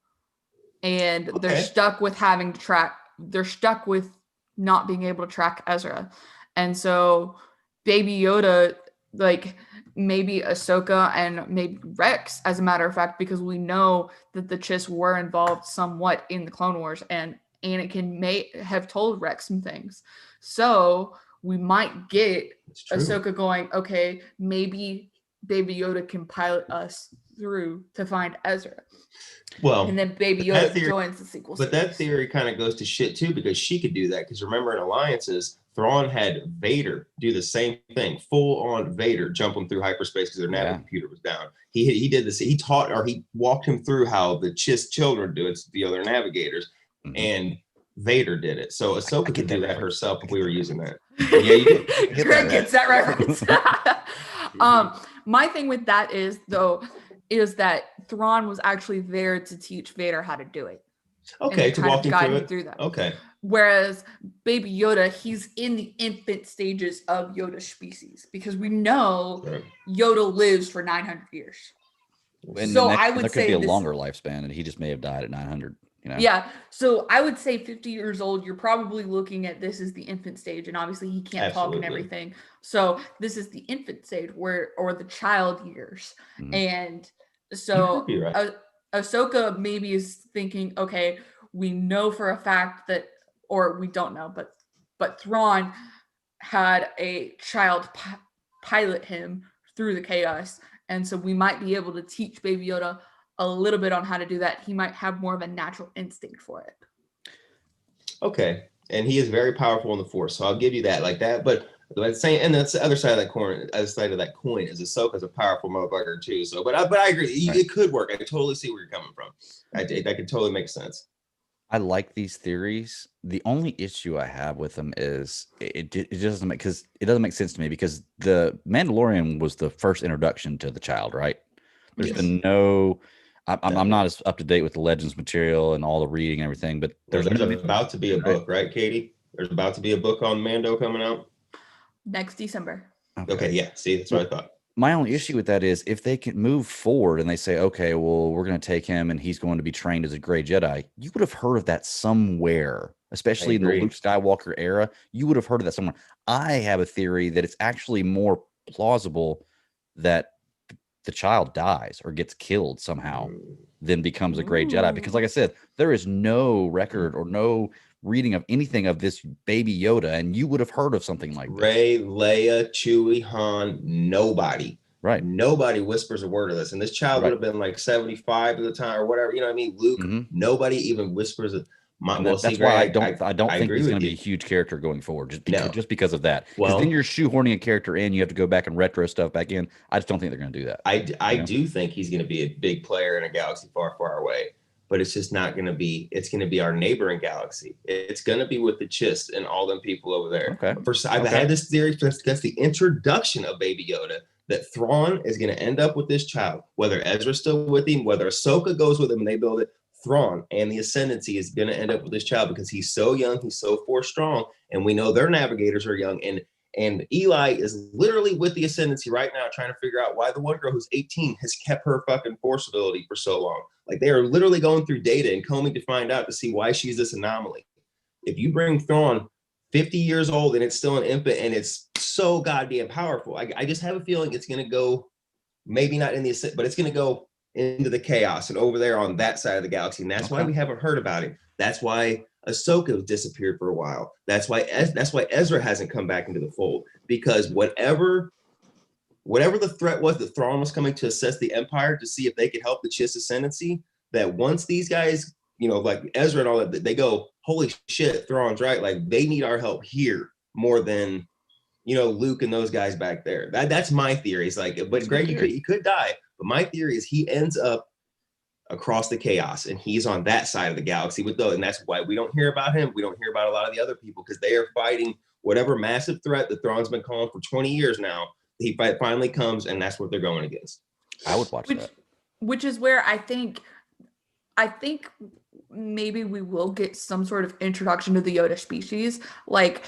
and they're stuck with they're stuck with not being able to track Ezra. And so Baby Yoda, like maybe Ahsoka and maybe Rex, as a matter of fact, because we know that the Chiss were involved somewhat in the Clone Wars, and Anakin may have told Rex some things. So we might get Ahsoka going, okay, maybe Baby Yoda can pilot us through to find Ezra.
Well,
and then Baby Yoda joins the sequel
series. That theory kind of goes to shit too, because she could do that. Because remember, in Alliances, Thrawn had Vader do the same thing, full on Vader jumping through hyperspace because their nav computer was down. He did this. He walked him through how the Chiss children do it, the other navigators, and Vader did it. So Ahsoka could do that herself if we were using that.
Yeah, you did.
Greg gets that reference. My thing with that is that Thrawn was actually there to teach Vader how to do it.
Okay, to walk him through
that.
Okay.
Whereas Baby Yoda, he's in the infant stages of Yoda's species, because we know Yoda lives for 900 years.
And so I would say there could be a longer lifespan, and he just may have died at 900.
Yeah. So I would say 50 years old, you're probably looking at this as the infant stage, and obviously he can't talk and everything. So this is the infant stage or the child years. Mm-hmm. And so Ahsoka maybe is thinking, okay, we know for a fact that, or we don't know, but Thrawn had a child pilot him through the chaos. And so we might be able to teach Baby Yoda a little bit on how to do that. He might have more of a natural instinct for it.
Okay. And he is very powerful in the Force. So I'll give you that like that. But saying, and that's the other side of that coin. Other side of that coin is Ahsoka's a powerful motherfucker too. So, but I agree, it could work. I totally see where you're coming from. That could totally make sense.
I like these theories. The only issue I have with them is it doesn't make sense to me, because the Mandalorian was the first introduction to the child, right? There's been no. I'm not as up to date with the Legends material and all the reading and everything, but
there's about to be a book, right, Katie? There's about to be a book on Mando coming out
next December.
Okay, yeah. See, that's what I thought.
My only issue with that is if they can move forward and they say, okay, well, we're going to take him and he's going to be trained as a gray Jedi. You would have heard of that somewhere, especially in the Luke Skywalker era. You would have heard of that somewhere. I have a theory that it's actually more plausible that the child dies or gets killed somehow than becomes a gray Jedi. Because like I said, there is no record or no reading of anything of this Baby Yoda, and you would have heard of something like
Rey, Leia, Chewie, Han, nobody.
Right.
Nobody whispers a word of this. And this child would have been like 75 at the time or whatever. You know what I mean? Luke, nobody even whispers it.
That's why I don't think he's going to be a huge character going forward, just because of that. Because then you're shoehorning a character in, you have to go back and retro stuff back in. I just don't think they're going to do that.
I do think he's going to be a big player in a galaxy far, far away. But it's just not going to be, it's going to be our neighboring galaxy. It's going to be with the Chiss and all them people over there.
Okay.
I've had this theory since the introduction of Baby Yoda, that Thrawn is going to end up with this child, whether Ezra's still with him, whether Ahsoka goes with him and they build it. Thrawn and the Ascendancy is going to end up with this child because he's so young, he's so Force strong, and we know their navigators are young. And Eli is literally with the Ascendancy right now, trying to figure out why the one girl who's 18 has kept her fucking Force ability for so long. Like, they are literally going through data and combing to find out to see why she's this anomaly. If you bring Thrawn 50 years old and it's still an infant and it's so goddamn powerful. I just have a feeling it's going to go, maybe not in the, but it's going to go into the chaos and over there on that side of the galaxy. And that's why we haven't heard about it. That's why Ahsoka disappeared for a while. That's why Ezra hasn't come back into the fold, because whatever the threat was that Thrawn was coming to assess the Empire to see if they could help the Chiss ascendancy, that once these guys, you know, like Ezra and all that, they go, holy shit, Thrawn's right. Like, they need our help here more than, you know, Luke and those guys back there. That's my theory. It's like, but Greg, he could die. But my theory is he ends up across the chaos and he's on that side of the galaxy with those. And that's why we don't hear about him. We don't hear about a lot of the other people, because they are fighting whatever massive threat that Thrawn's been calling for 20 years now. He finally comes, and that's what they're going against.
I would watch that.
Which is where I think maybe we will get some sort of introduction to the Yoda species, like,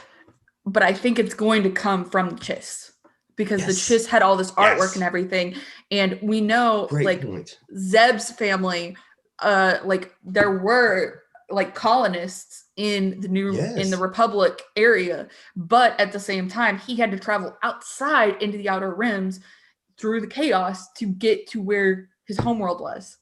but I think it's going to come from the Chiss, because the Chiss had all this artwork and everything, and we know Zeb's family, like there were like colonists in the in the Republic area, but at the same time he had to travel outside into the Outer Rims through the chaos to get to where his homeworld was,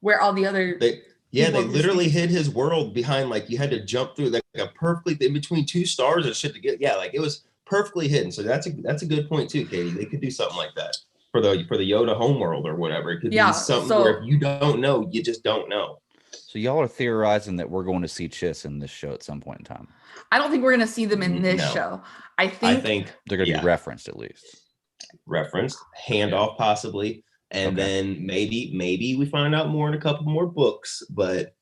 where all the other
they literally hid his world behind, like, you had to jump through like a perfectly in between two stars and shit to get, like it was perfectly hidden. So that's a good point too, Katie. They could do something like that for the Yoda homeworld or whatever. It could be something where if you don't know, you just don't know.
So y'all are theorizing that we're going to see Chiss in this show at some point in time.
I don't think we're going to see them in this show. I think
they're going to be referenced, at least.
Referenced, handoff possibly, and then maybe we find out more in a couple more books. But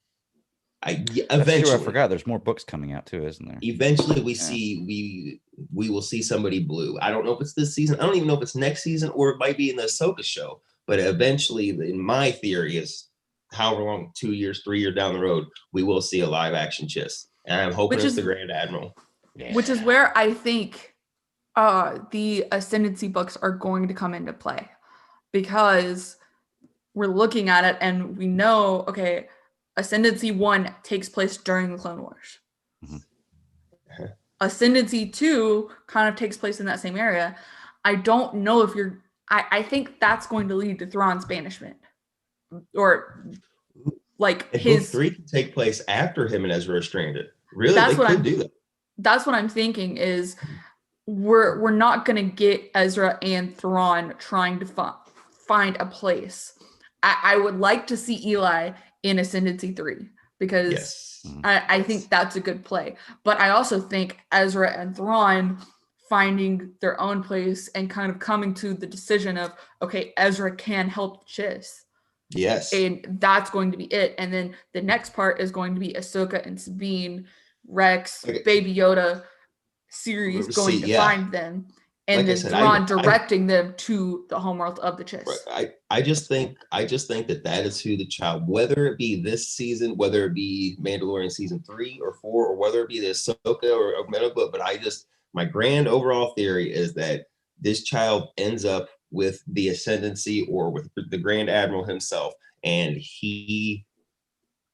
eventually,
I forgot. There's more books coming out too, isn't there?
Eventually, we will see somebody blue. I don't know if it's this season. I don't even know if it's next season, or it might be in the Ahsoka show. But eventually, in my theory is, however long, 2 years, 3 years down the road, we will see a live action Chiss. And I'm hoping it's the Grand Admiral.
Yeah. Which is where I think the Ascendancy books are going to come into play, because we're looking at it and we know, okay, Ascendancy 1 takes place during the Clone Wars. Mm-hmm. Ascendancy 2 kind of takes place in that same area. I don't know if I think that's going to lead to Thrawn's banishment. Or like
and
his
book 3 can take place after him and Ezra are stranded. Really, they could do that.
That's what I'm thinking is we're not going to get Ezra and Thrawn trying to find a place. I would like to see Eli in Ascendancy 3, because I think that's a good play. But I also think Ezra and Thrawn finding their own place and kind of coming to the decision of, okay, Ezra can help Chiss.
Yes.
And that's going to be it. And then the next part is going to be Ahsoka and Sabine, Rex, Baby Yoda series going to find them. And then Thrawn directing them to the homeworld of the Chiss.
I just think that is who the child, whether it be this season, whether it be Mandalorian season 3 or 4, or whether it be the Ahsoka or Medical, but my grand overall theory is that this child ends up with the Ascendancy or with the Grand Admiral himself, and he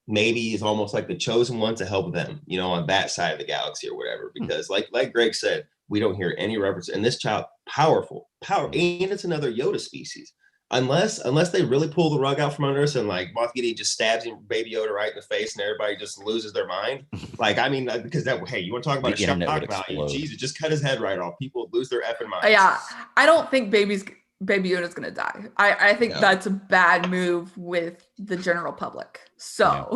maybe is almost like the chosen one to help them, you know, on that side of the galaxy or whatever. Because like Greg said, we don't hear any reference, and this child power, and it's another Yoda species. Unless they really pull the rug out from under us and like Moff Gideon just stabs Baby Yoda right in the face and everybody just loses their mind. Like, I mean, because you want to talk about a shock value? Jesus, just cut his head right off. People lose their effing minds.
Yeah, I don't think Baby Yoda's gonna die. I think that's a bad move with the general public. So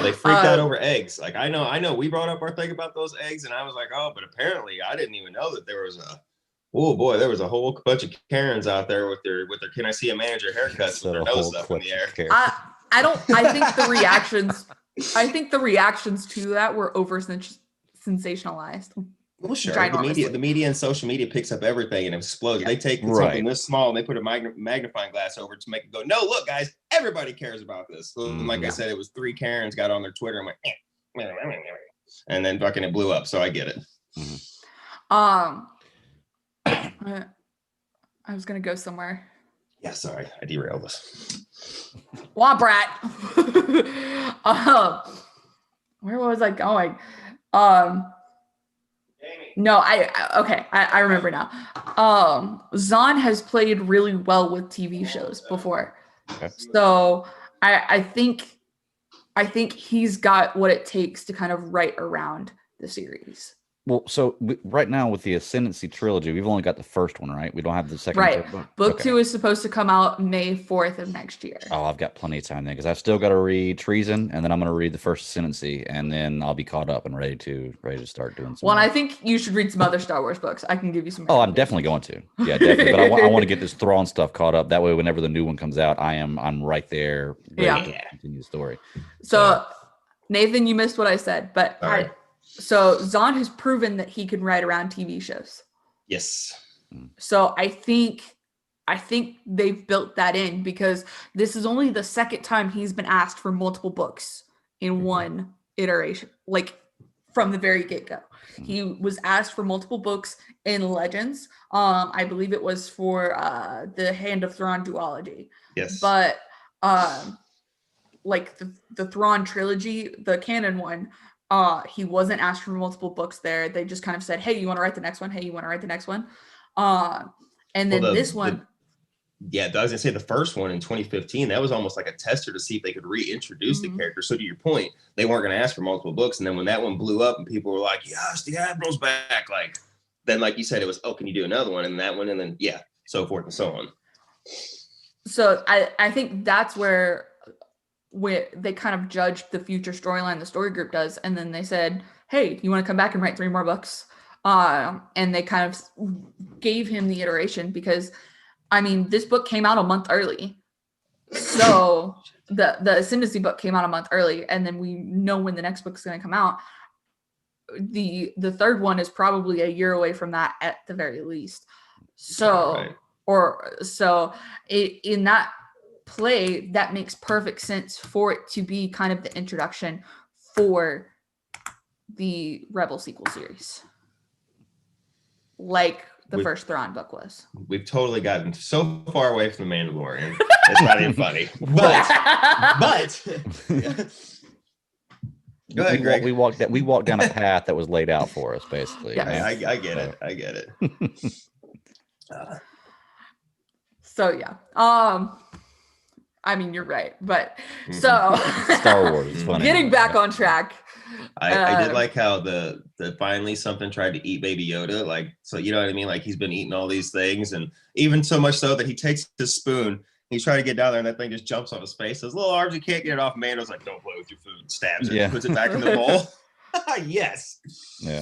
they freaked out over eggs. Like, I know we brought up our thing about those eggs, and I was like, oh, but apparently I didn't even know that there was there was a whole bunch of Karens out there with their can I see a manager haircuts with their nose up in the air.
I think the reactions to that were over sensationalized.
Well, sure. The media and social media picks up everything and explodes. Yeah. They take something this small and they put a magnifying glass over it to make it go, no, look, guys, everybody cares about this. So, like I said, it was 3 Karens got on their Twitter and went, and then fucking it blew up. So I get it.
I was gonna go somewhere.
Yeah, sorry, I derailed this.
Wah brat. Where was I going? No, I remember now. Zahn has played really well with TV shows before.
Okay.
So I think he's got what it takes to kind of write around the series.
Well, so right now with the Ascendancy trilogy, we've only got the first one, right? We don't have the second and
Right.
third book.
Book
Okay.
2 is supposed to come out May 4th of next year.
Oh, I've got plenty of time then because I've still got to read Treason, and then I'm going to read the first Ascendancy, and then I'll be caught up and ready to start doing some.
Well,
more.
I think you should read some other Star Wars books. I can give you some.
Oh, I'm definitely going to. Yeah, definitely. But I want to get this Thrawn stuff caught up. That way, whenever the new one comes out, I'm right there ready to continue the story.
So, Nathan, you missed what I said, but
Sorry.
So Zahn has proven that he can write around TV shows.
Yes.
So I think they've built that in because this is only the second time he's been asked for multiple books in one iteration, like from the very get-go. He was asked for multiple books in Legends. I believe it was for the Hand of Thrawn duology.
Yes.
But like the Thrawn trilogy, the canon one, he wasn't asked for multiple books there. They just kind of said, hey, you want to write the next one? Hey, you want to write the next one? And then this one.
I was going to say the first one in 2015, that was almost like a tester to see if they could reintroduce the character. So to your point, they weren't going to ask for multiple books. And then when that one blew up and people were like, yes, the Admiral's back. Like, then like you said, it was, oh, can you do another one? And that one, and then, so forth and so on.
So I think that's where they kind of judged the future storyline the story group does. And then they said, hey, you want to come back and write 3 more books? And they kind of gave him the iteration because, I mean, this book came out a month early. So the Ascendancy book came out a month early, and then we know when the next book is going to come out. The third one is probably a year away from that at the very least. So, in that play, that makes perfect sense for it to be kind of the introduction for the Rebel sequel series, like the first Thrawn book was.
We've totally gotten so far away from the Mandalorian. It's not even funny. But go ahead, Greg.
We walked down a path that was laid out for us, basically.
Yes.
Right?
I get it. I get it.
So yeah. I mean, you're right, but so
Star Wars is funny.
Getting back on track.
I did like how the finally something tried to eat Baby Yoda, like, so you know what I mean? Like, he's been eating all these things, and even so much so that he takes his spoon, he's trying to get down there, and that thing just jumps off his face. His little arms, he can't get it off. Mando's like, don't play with your food, stabs it, puts it back in the bowl. Yes.
Yeah.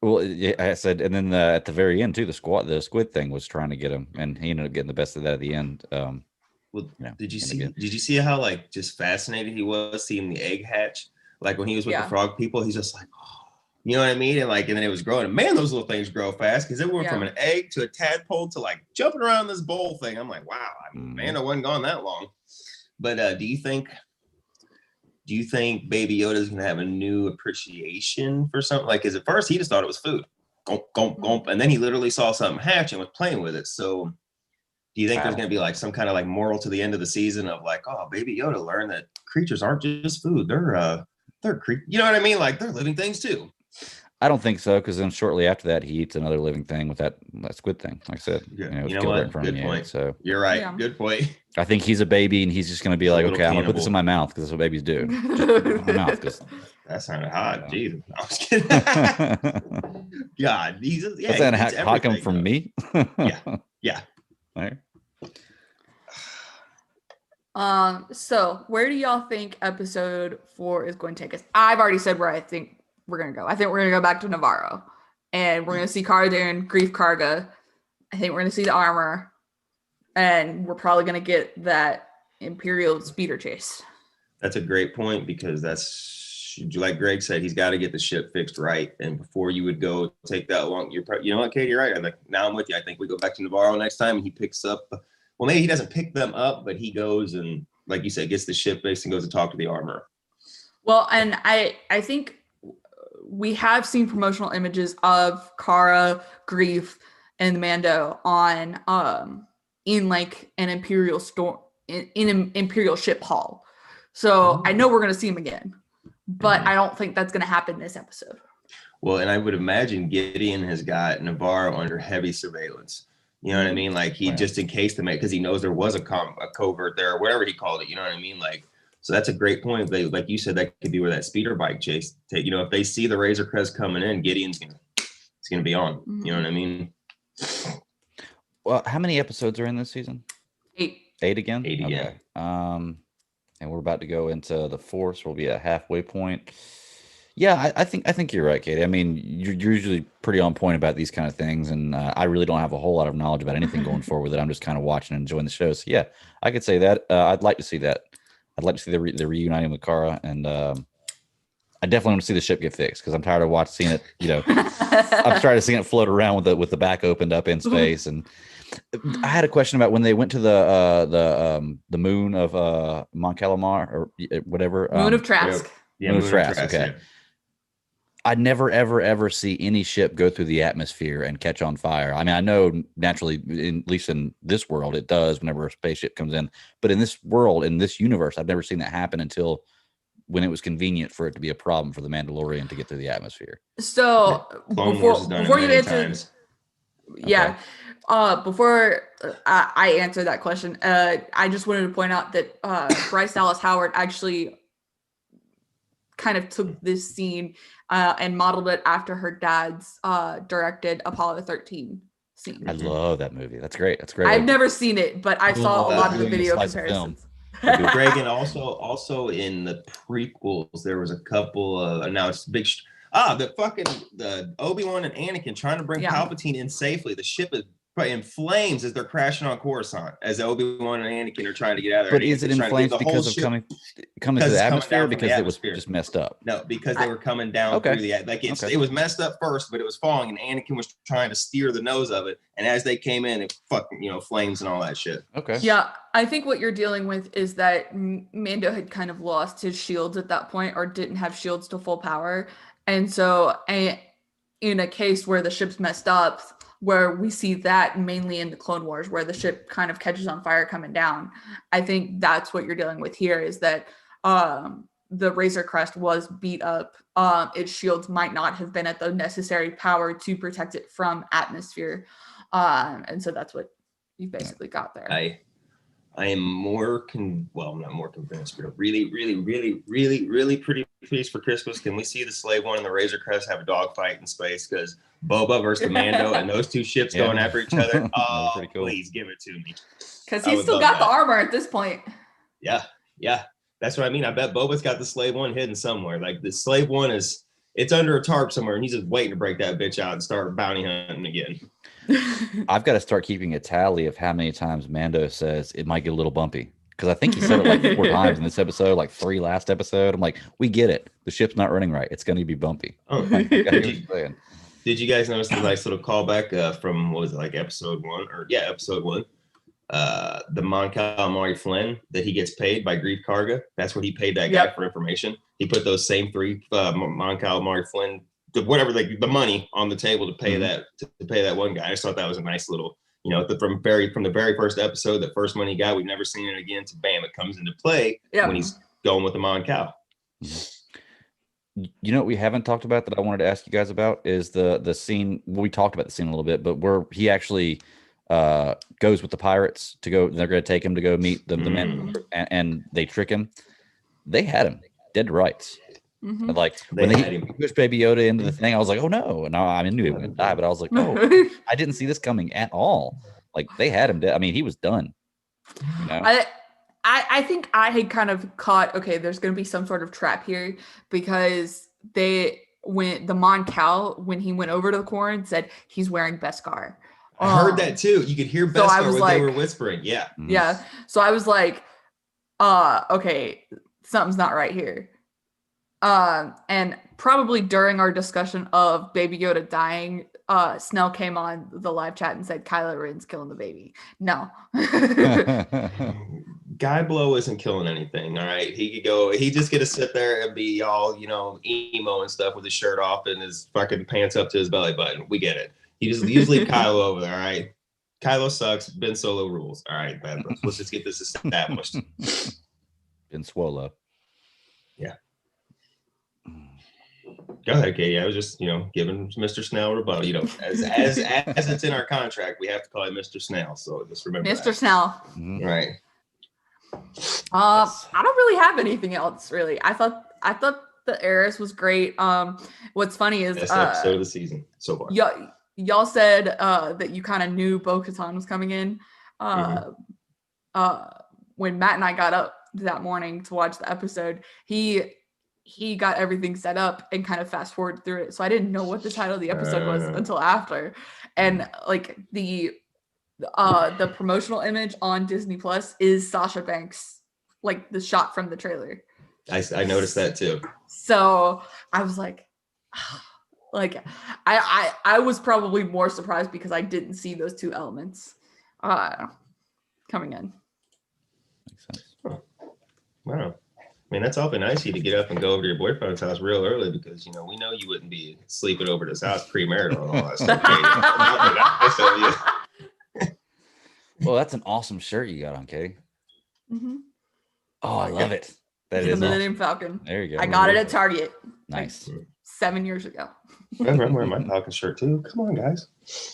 Well, I said, and then at the very end too, the squid thing was trying to get him, and he ended up getting the best of that at the end.
Well, did you see how like just fascinated he was seeing the egg hatch? Like when he was with the frog people, he's just like, oh, you know what I mean? And like, and then it was growing. And man, those little things grow fast because it went from an egg to a tadpole to like jumping around this bowl thing. I'm like, wow, man, I wasn't gone that long. But do you think Baby Yoda is gonna have a new appreciation for something? Like, because at first he just thought it was food, gulp, gulp, gulp, and then he literally saw something hatch and was playing with it. So do you think there's going to be like some kind of like moral to the end of the season of like, oh, Baby Yoda learned that creatures aren't just food. They're you know what I mean? Like, they're living things too.
I don't think so, because then shortly after that, he eats another living thing with that squid thing. Like I said,
you know what? Good point.
So
you're right. Yeah. Good point.
I think he's a baby, and he's just going to be like, okay, I'm going to put this in my mouth because that's what babies do. Just my mouth.
That sounded hot. Jesus. I was kidding. God, Jesus. Yeah,
that's hot coming from me.
Yeah.
Right.
So where do y'all think episode 4 is going to take us? I've already said where I think we're going to go. I think we're going to go back to Navarro, and we're going to see Cara Dune, Grief Karga. I think we're going to see the armor, and we're probably going to get that Imperial speeder chase. That's
a great point, because that's, like Greg said, he's got to get the ship fixed right. And before you would go take that long, you know what, Katie, you're right. I'm like, now I'm with you. I think we go back to Navarro next time, and he picks up. Well, maybe he doesn't pick them up, but he goes and, like you said, gets the ship fixed and goes to talk to the armorer.
Well, and I think we have seen promotional images of Cara, Grief, and Mando on in like an Imperial store in an Imperial ship hall. So I know we're going to see him again, but I don't think that's going to happen this episode.
Well, and I would imagine Gideon has got Navarro under heavy surveillance. You know what I mean? Like just in case because he knows there was a covert there or whatever he called it. You know what I mean? Like, so that's a great point. Like you said, that could be where that speeder bike chase. If they see the Razor Crest coming in, Gideon's gonna be on. You know what I mean?
Well, how many episodes are in this season?
8.
8 again?
8 again.
Okay. And we're about to go into the 4th, so we'll be at halfway point. Yeah, I think you're right, Katie. I mean, you're usually pretty on point about these kind of things, and I really don't have a whole lot of knowledge about anything going forward with it. I'm just kind of watching and enjoying the show. So yeah, I could say that. I'd like to see that. I'd like to see the reuniting with Kara, and I definitely want to see the ship get fixed because I'm tired of seeing it. I'm tired of seeing it float around with the back opened up in space. And I had a question about when they went to the moon of Mon Calamar or whatever.
Moon of Trask.
Yeah,
Moon of Trask. Okay.
Yeah.
I never, ever see any ship go through the atmosphere and catch on fire. I mean, I know naturally, at least in this world, it does whenever a spaceship comes in. But in this world, in this universe, I've never seen that happen until when it was convenient for it to be a problem for the Mandalorian to get through the atmosphere.
So before you answer,
Okay.
before I answer that question, I just wanted to point out that Bryce Dallas Howard actually kind of took this scene and modeled it after her dad's directed Apollo 13 scene.
I love that movie. That's great.
I've never seen it, but I saw a lot of the video comparisons.
Greg, and also in the prequels, there was a couple of announced big. The Obi-Wan and Anakin trying to bring Palpatine in safely. The ship is in flames as they're crashing on Coruscant, as Obi-Wan and Anakin are trying to get out of there.
But is it in flames because of coming to the atmosphere, because it was just messed up?
No, because they were coming down through the it was messed up first, but it was falling, and Anakin was trying to steer the nose of it, and as they came in, it fucking flames and all that shit.
Okay.
Yeah, I think what you're dealing with is that Mando had kind of lost his shields at that point, or didn't have shields to full power, and so in a case where the ship's messed up, where we see that mainly in the Clone Wars, where the ship kind of catches on fire coming down. I think that's what you're dealing with here, is that the Razor Crest was beat up. Its shields might not have been at the necessary power to protect it from atmosphere. And so that's what you basically got there.
I am I'm not more convinced, but really, really, really, really, really pretty pleased for Christmas. Can we see the Slave One and the Razor Crest have a dogfight in space? Because Boba versus the Mando and those two ships going after each other. Oh, cool. Please give it to me.
Because he's still got the armor at this point.
Yeah. That's what I mean. I bet Boba's got the Slave One hidden somewhere. Like the Slave One it's under a tarp somewhere, and he's just waiting to break that bitch out and start bounty hunting again.
I've got to start keeping a tally of how many times Mando says it might get a little bumpy, because I think he said it like 4 times in this episode, like 3 last episode. I'm like, we get it. The ship's not running right. It's going to be bumpy.
Oh, did you guys notice the nice little callback from, what was it, like episode 1? Episode 1. The Mon Calamari Flynn, that he gets paid by Grief Karga. That's what he paid that guy for information. He put those same 3 Mon Calamari Flynn, whatever, like the money on the table to pay that one guy. I just thought that was a nice little, from the very first episode, the first money guy, we've never seen it again, to bam, it comes into play when he's going with the Mon Cal.
You know what we haven't talked about that I wanted to ask you guys about is the scene. We talked about the scene a little bit, but where he actually goes with the pirates to go. They're going to take him to go meet the men, and they trick him. They had him dead to rights. Mm-hmm. Like when they pushed Baby Yoda into the thing, I was like, "Oh no!" And I knew he was going to die, but I was like, "Oh, I didn't see this coming at all." Like they had him dead. I mean, he was done.
I think I had kind of caught, okay, there's going to be some sort of trap here, because when the Mon Cal, when he went over to the Quarren, said he's wearing Beskar.
I heard that too. You could hear Beskar they were whispering. Yeah.
Yeah. So I was like, okay, something's not right here. And probably during our discussion of Baby Yoda dying, Snell came on the live chat and said Kylo Ren's killing the baby. No.
Guy Blow isn't killing anything. All right. He just get to sit there and be all, emo and stuff with his shirt off and his fucking pants up to his belly button. We get it. You just leave Kylo over there. All right. Kylo sucks. Ben Solo rules. All right. Let's just get this established.
Ben Swolo.
Yeah. Go ahead, Katie. I was just, giving Mr. Snell rebuttal. As it's in our contract, we have to call him Mr. Snell. So just remember
Mr.
that.
Snell.
Mm-hmm. Right.
I don't really have anything else really. I thought the Heiress was great. What's funny is
best episode of the season so far.
Y'all said that you kind of knew Bo-Katan was coming in. When Matt and I got up that morning to watch the episode, he got everything set up and kind of fast forward through it. So I didn't know what the title of the episode was until after. And like the promotional image on Disney Plus is Sasha Banks, like the shot from the trailer.
I noticed that too.
So I was like, I was probably more surprised because I didn't see those two elements coming in.
Makes sense.
Wow. I mean, that's awfully nice of you to get up and go over to your boyfriend's house real early because, we know you wouldn't be sleeping over at his house premarital and all that stuff.
Well, that's an awesome shirt you got on, Katie.
Mm-hmm.
Oh, I love it. That
It's
is
the Millennium
awesome.
Falcon.
There you go.
I got it at Target.
Nice.
Like 7 years ago.
I'm wearing my Falcon shirt too. Come on, guys.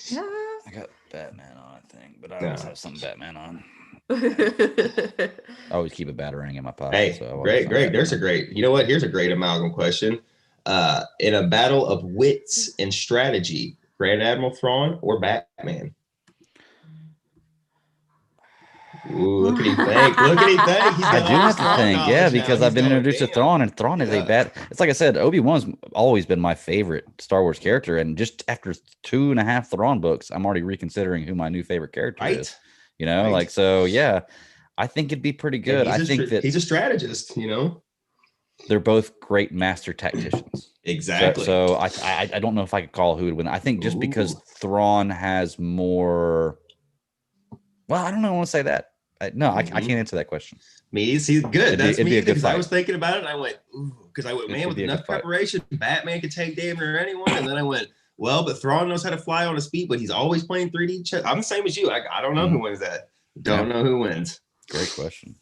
Yeah.
I got Batman on, I think, but I always have something Batman on.
I
always keep a Batarang in my pocket.
Hey,
so
great. There's a great. You know what? Here's a great amalgam question. In a battle of wits and strategy, Grand Admiral Thrawn or Batman? Ooh, look at him think.
I do have to think, yeah, because I've been introduced to Thrawn, and Thrawn is a bad. It's like I said, Obi-Wan's always been my favorite Star Wars character, and just after 2.5 Thrawn books, I'm already reconsidering who my new favorite character is. So yeah, I think it'd be pretty good. I think that
he's a strategist.
They're both great master tacticians.
Exactly.
So I don't know if I could call who would win. I think just because Thrawn has more. Well, I don't know. I want to say that. I can't answer that question.
He's good. That's me because I was thinking about it and I went, ooh, because I went, man, with enough preparation, Batman could take damn near anyone. And then I went, well, but Thrawn knows how to fly on his feet, but he's always playing 3D chess. I'm the same as you. I don't know who wins that. Don't know who wins.
Great question.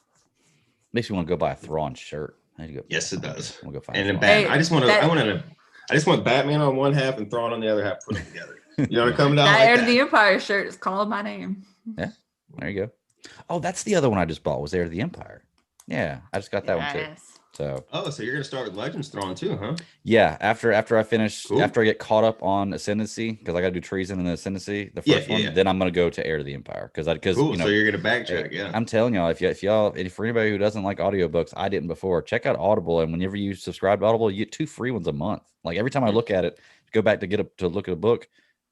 Makes me want to go buy a Thrawn shirt.
Yes, it does.
We'll go find
and Batman. I just want Batman on one half and Thrawn on the other half, put them together. You want to come down?
That Heir to the Empire shirt is called my name.
Yeah, there you go. Oh, that's the other one I just bought. Was Heir to the Empire? Yeah, I just got that one too. So
you're gonna start with Legends Thrawn too, huh?
Yeah, after I finish, after I get caught up on Ascendancy, because I got to do Treason and Ascendancy, the first one, then I'm gonna go to Heir to the Empire because so
you're gonna backtrack, yeah.
I'm telling y'all, if for anybody who doesn't like audiobooks, I didn't before, check out Audible, and whenever you subscribe to Audible, you get 2 free ones a month. Like every time I look at it, go back to look at a book,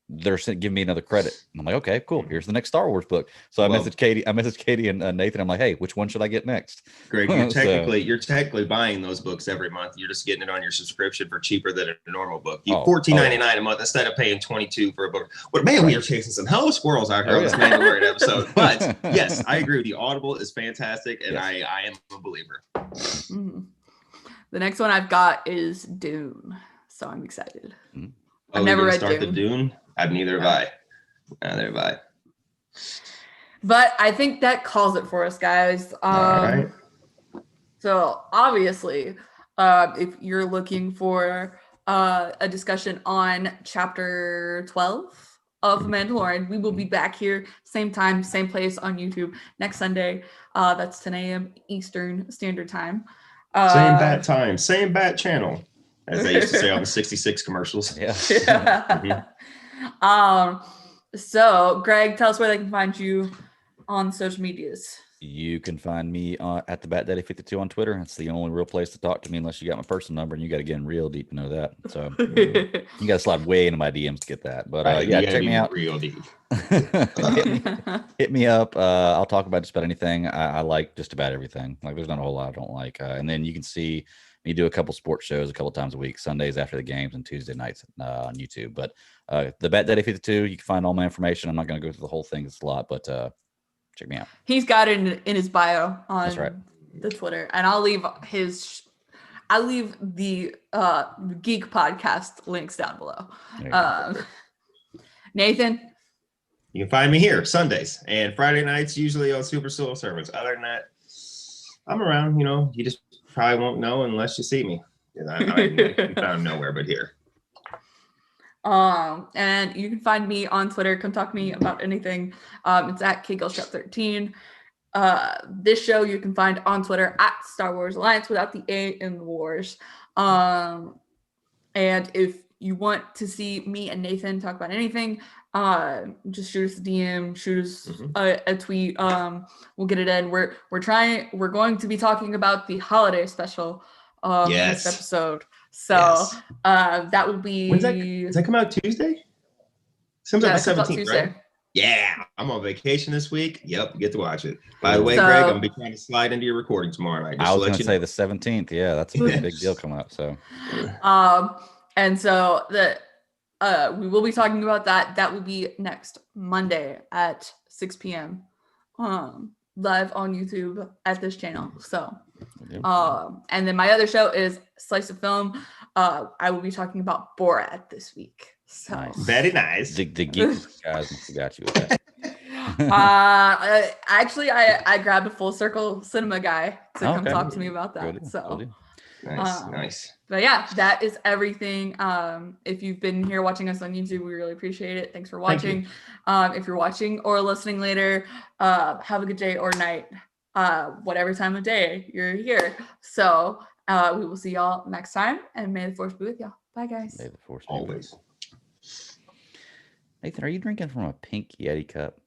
they're giving me another credit. And I'm like, okay, cool. Here's the next Star Wars book. So I messaged Katie and Nathan. I'm like, hey, which one should I get next?
Greg, you're technically buying those books every month. You're just getting it on your subscription for cheaper than a normal book. You $14.99 a month instead of paying $22 for a book. But man, we are chasing some hell of squirrels out here on this Mandalorain episode. But yes, I agree with you. Audible is fantastic, and I am a believer.
Mm-hmm. The next one I've got is Dune, so I'm excited.
Mm-hmm.
I've never read
the Dune. Neither have I.
But I think that calls it for us, guys.
All right.
So obviously, if you're looking for a discussion on chapter 12 of Mandalorian, we will be back here, same time, same place on YouTube next Sunday. That's 10 a.m. Eastern Standard Time.
Same bat time, same bat channel, as they used to say on the 66 commercials.
Yeah.
Mm-hmm. So Greg, tell us where they can find you on social medias.
You can find me at the Bat Daddy 52 on Twitter. That's the only real place to talk to me unless you got my personal number, and you got to get in real deep to know that. So you got to slide way into my DMs to get that. But check me out. Real deep. hit me up. I'll talk about just about anything. I like just about everything. Like there's not a whole lot I don't like. And then you can see me do a couple sports shows a couple times a week, Sundays after the games and Tuesday nights on YouTube. But the Bat Daddy 52, you can find all my information. I'm not going to go through the whole thing. It's a lot, but check me out.
He's got it in his bio on the Twitter, and I'll leave the Geek Podcast links down below. Nathan,
you can find me here Sundays and Friday nights, usually on Super Soul Sermons. Other than that, I'm around. You just probably won't know unless you see me. I found nowhere but here.
And you can find me on Twitter. Come talk to me about anything. It's at KGirlStrap13. This show you can find on Twitter at Star Wars Alliance without the A in the wars. And if you want to see me and Nathan talk about anything, just shoot us a DM, shoot us a tweet. We'll get it in. We're going to be talking about the holiday special this episode. So that will be.
Does that come out Tuesday? Seems like the 17th, right?
Yeah,
I'm on vacation this week. Yep, get to watch it. By the way, Greg, I'm gonna be trying to slide into your recording tomorrow night.
I was gonna say the 17th. Yeah, that's a big deal coming up. So,
and so we will be talking about that. That will be next Monday at 6 p.m. Live on YouTube at this channel. So, and then my other show is Slice of Film. I will be talking about Borat this week. So
nice.
Very nice.
The geek guys got you with that.
Actually, I grabbed a Full Circle Cinema guy to come talk to me about that.
Nice.
But yeah, that is everything. If you've been here watching us on YouTube, we really appreciate it. Thanks for watching. If you're watching or listening later, have a good day or night, whatever time of day you're here. So we will see y'all next time, and may the Force be with y'all. Bye, guys.
May the Force be
always.
Nathan, are you drinking from a pink Yeti cup?